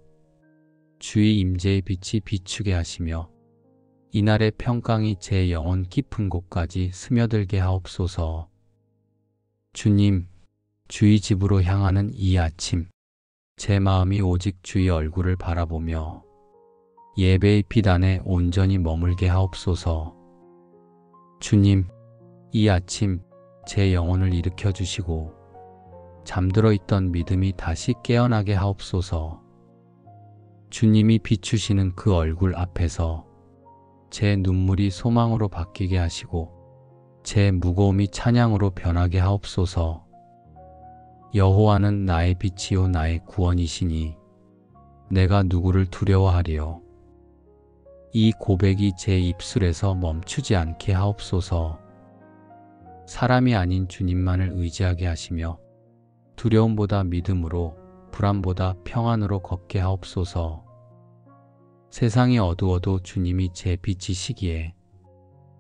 주의 임재의 빛이 비추게 하시며 이날의 평강이 제 영혼 깊은 곳까지 스며들게 하옵소서. 주님, 주의 집으로 향하는 이 아침, 제 마음이 오직 주의 얼굴을 바라보며 예배의 빛 안에 온전히 머물게 하옵소서. 주님, 이 아침 제 영혼을 일으켜 주시고 잠들어 있던 믿음이 다시 깨어나게 하옵소서. 주님이 비추시는 그 얼굴 앞에서 제 눈물이 소망으로 바뀌게 하시고 제 무거움이 찬양으로 변하게 하옵소서. 여호와는 나의 빛이요 나의 구원이시니 내가 누구를 두려워하리요. 이 고백이 제 입술에서 멈추지 않게 하옵소서. 사람이 아닌 주님만을 의지하게 하시며 두려움보다 믿음으로 불안보다 평안으로 걷게 하옵소서. 세상이 어두워도 주님이 제 빛이시기에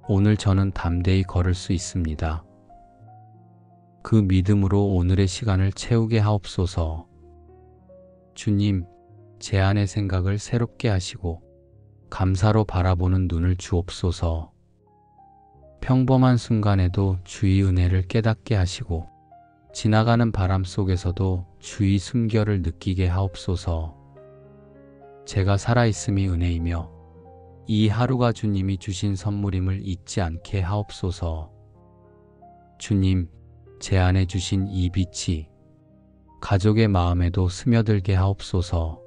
오늘 저는 담대히 걸을 수 있습니다. 그 믿음으로 오늘의 시간을 채우게 하옵소서. 주님, 제 안의 생각을 새롭게 하시고 감사로 바라보는 눈을 주옵소서. 평범한 순간에도 주의 은혜를 깨닫게 하시고 지나가는 바람 속에서도 주의 숨결을 느끼게 하옵소서. 제가 살아있음이 은혜이며 이 하루가 주님이 주신 선물임을 잊지 않게 하옵소서. 주님, 제 안에 주신 이 빛이 가족의 마음에도 스며들게 하옵소서.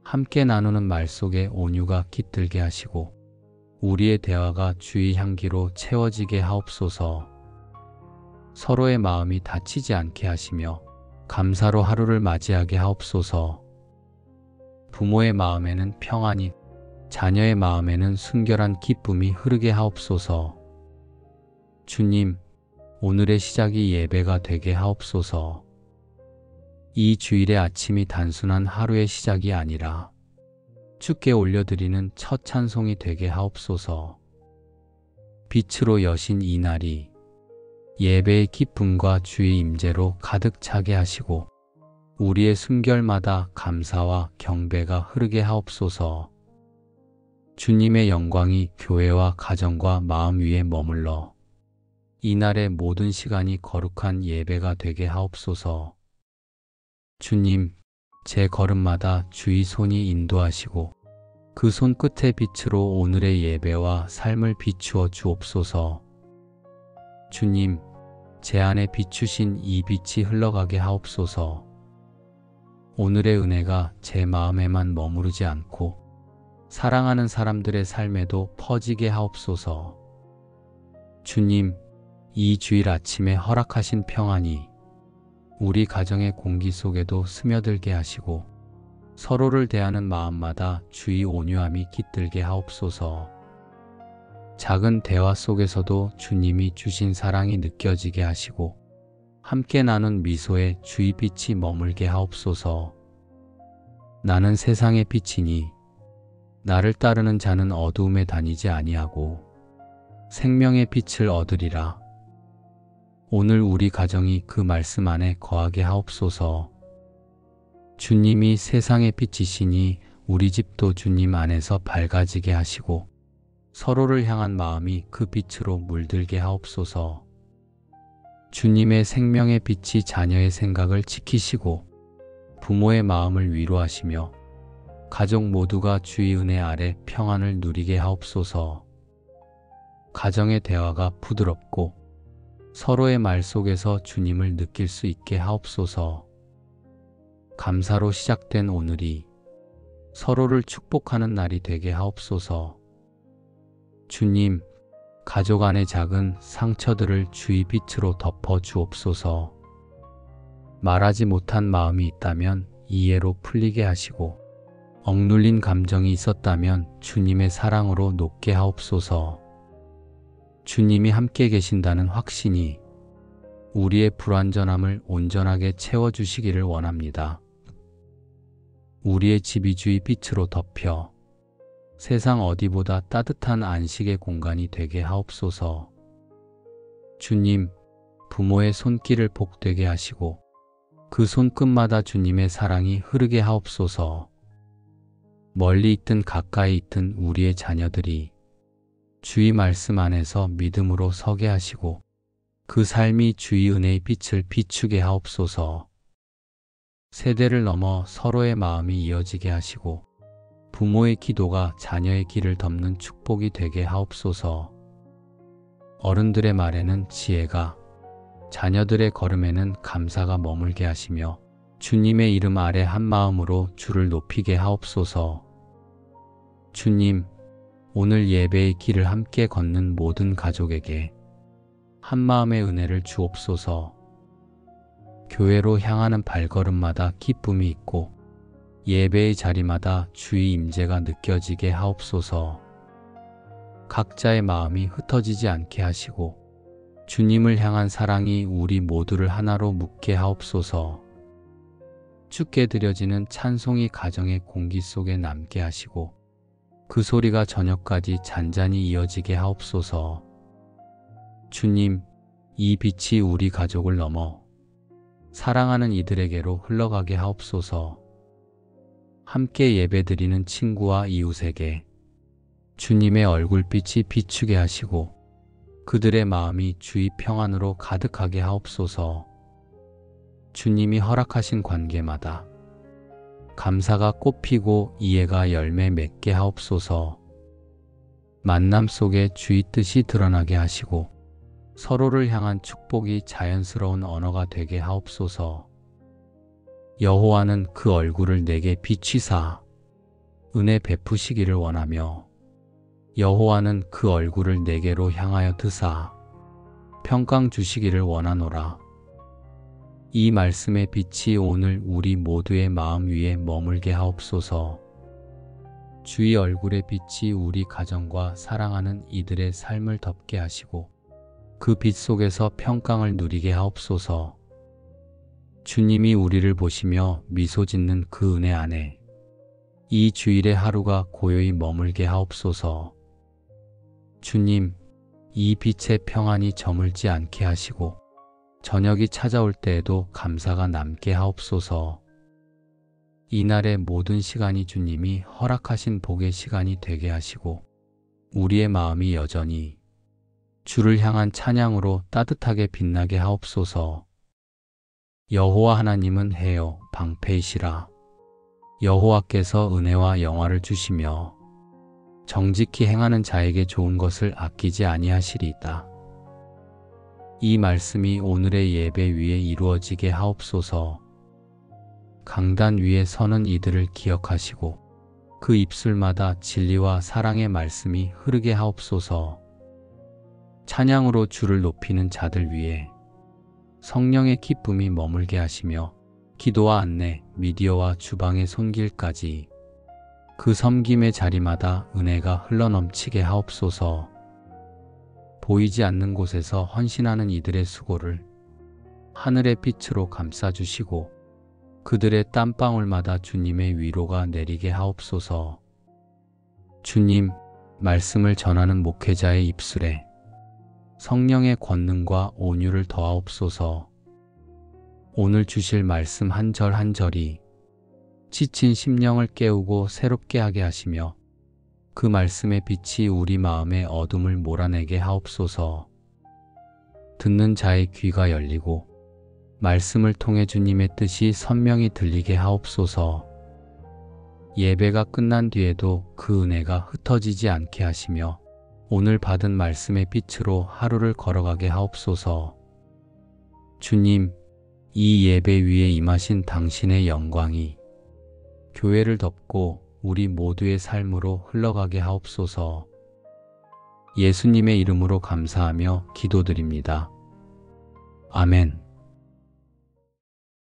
함께 나누는 말 속에 온유가 깃들게 하시고 우리의 대화가 주의 향기로 채워지게 하옵소서. 서로의 마음이 다치지 않게 하시며 감사로 하루를 맞이하게 하옵소서. 부모의 마음에는 평안이, 자녀의 마음에는 순결한 기쁨이 흐르게 하옵소서. 주님, 오늘의 시작이 예배가 되게 하옵소서. 이 주일의 아침이 단순한 하루의 시작이 아니라 주께 올려드리는 첫 찬송이 되게 하옵소서. 빛으로 여신 이 날이 예배의 기쁨과 주의 임재로 가득 차게 하시고 우리의 숨결마다 감사와 경배가 흐르게 하옵소서. 주님의 영광이 교회와 가정과 마음 위에 머물러 이날의 모든 시간이 거룩한 예배가 되게 하옵소서. 주님, 제 걸음마다 주의 손이 인도하시고 그 손끝의 빛으로 오늘의 예배와 삶을 비추어 주옵소서. 주님, 제 안에 비추신 이 빛이 흘러가게 하옵소서. 오늘의 은혜가 제 마음에만 머무르지 않고 사랑하는 사람들의 삶에도 퍼지게 하옵소서. 주님, 이 주일 아침에 허락하신 평안이 우리 가정의 공기 속에도 스며들게 하시고 서로를 대하는 마음마다 주의 온유함이 깃들게 하옵소서. 작은 대화 속에서도 주님이 주신 사랑이 느껴지게 하시고 함께 나눈 미소에 주의 빛이 머물게 하옵소서. 나는 세상의 빛이니 나를 따르는 자는 어두움에 다니지 아니하고 생명의 빛을 얻으리라. 오늘 우리 가정이 그 말씀 안에 거하게 하옵소서. 주님이 세상의 빛이시니 우리 집도 주님 안에서 밝아지게 하시고 서로를 향한 마음이 그 빛으로 물들게 하옵소서. 주님의 생명의 빛이 자녀의 생각을 지키시고 부모의 마음을 위로하시며 가족 모두가 주의 은혜 아래 평안을 누리게 하옵소서. 가정의 대화가 부드럽고 서로의 말 속에서 주님을 느낄 수 있게 하옵소서. 감사로 시작된 오늘이 서로를 축복하는 날이 되게 하옵소서. 주님, 가족 안의 작은 상처들을 주의 빛으로 덮어 주옵소서. 말하지 못한 마음이 있다면 이해로 풀리게 하시고 억눌린 감정이 있었다면 주님의 사랑으로 녹게 하옵소서. 주님이 함께 계신다는 확신이 우리의 불완전함을 온전하게 채워주시기를 원합니다. 우리의 집이 주의 빛으로 덮여 세상 어디보다 따뜻한 안식의 공간이 되게 하옵소서. 주님, 부모의 손길을 복되게 하시고 그 손끝마다 주님의 사랑이 흐르게 하옵소서. 멀리 있든 가까이 있든 우리의 자녀들이 주의 말씀 안에서 믿음으로 서게 하시고 그 삶이 주의 은혜의 빛을 비추게 하옵소서. 세대를 넘어 서로의 마음이 이어지게 하시고 부모의 기도가 자녀의 길을 덮는 축복이 되게 하옵소서. 어른들의 말에는 지혜가, 자녀들의 걸음에는 감사가 머물게 하시며 주님의 이름 아래 한 마음으로 주를 높이게 하옵소서. 주님, 오늘 예배의 길을 함께 걷는 모든 가족에게 한 마음의 은혜를 주옵소서. 교회로 향하는 발걸음마다 기쁨이 있고 예배의 자리마다 주의 임재가 느껴지게 하옵소서. 각자의 마음이 흩어지지 않게 하시고 주님을 향한 사랑이 우리 모두를 하나로 묶게 하옵소서. 주께 드려지는 찬송이 가정의 공기 속에 남게 하시고 그 소리가 저녁까지 잔잔히 이어지게 하옵소서. 주님, 이 빛이 우리 가족을 넘어 사랑하는 이들에게로 흘러가게 하옵소서. 함께 예배드리는 친구와 이웃에게 주님의 얼굴빛이 비추게 하시고 그들의 마음이 주의 평안으로 가득하게 하옵소서. 주님이 허락하신 관계마다 감사가 꽃피고 이해가 열매 맺게 하옵소서. 만남 속에 주의 뜻이 드러나게 하시고 서로를 향한 축복이 자연스러운 언어가 되게 하옵소서. 여호와는 그 얼굴을 내게 비치사 은혜 베푸시기를 원하며 여호와는 그 얼굴을 내게로 향하여 드사 평강 주시기를 원하노라. 이 말씀의 빛이 오늘 우리 모두의 마음 위에 머물게 하옵소서. 주의 얼굴의 빛이 우리 가정과 사랑하는 이들의 삶을 덮게 하시고 그 빛 속에서 평강을 누리게 하옵소서. 주님이 우리를 보시며 미소 짓는 그 은혜 안에 이 주일의 하루가 고요히 머물게 하옵소서. 주님, 이 빛의 평안이 저물지 않게 하시고 저녁이 찾아올 때에도 감사가 남게 하옵소서. 이날의 모든 시간이 주님이 허락하신 복의 시간이 되게 하시고 우리의 마음이 여전히 주를 향한 찬양으로 따뜻하게 빛나게 하옵소서. 여호와 하나님은 해요 방패이시라. 여호와께서 은혜와 영화를 주시며 정직히 행하는 자에게 좋은 것을 아끼지 아니하시리이다. 이 말씀이 오늘의 예배 위에 이루어지게 하옵소서. 강단 위에 서는 이들을 기억하시고 그 입술마다 진리와 사랑의 말씀이 흐르게 하옵소서. 찬양으로 주를 높이는 자들 위에 성령의 기쁨이 머물게 하시며 기도와 안내, 미디어와 주방의 손길까지 그 섬김의 자리마다 은혜가 흘러넘치게 하옵소서. 보이지 않는 곳에서 헌신하는 이들의 수고를 하늘의 빛으로 감싸주시고 그들의 땀방울마다 주님의 위로가 내리게 하옵소서. 주님, 말씀을 전하는 목회자의 입술에 성령의 권능과 온유를 더하옵소서. 오늘 주실 말씀 한 절 한 절이 지친 심령을 깨우고 새롭게 하게 하시며 그 말씀의 빛이 우리 마음의 어둠을 몰아내게 하옵소서. 듣는 자의 귀가 열리고 말씀을 통해 주님의 뜻이 선명히 들리게 하옵소서. 예배가 끝난 뒤에도 그 은혜가 흩어지지 않게 하시며 오늘 받은 말씀의 빛으로 하루를 걸어가게 하옵소서. 주님, 이 예배 위에 임하신 당신의 영광이 교회를 덮고 우리 모두의 삶으로 흘러가게 하옵소서. 예수님의 이름으로 감사하며 기도드립니다. 아멘.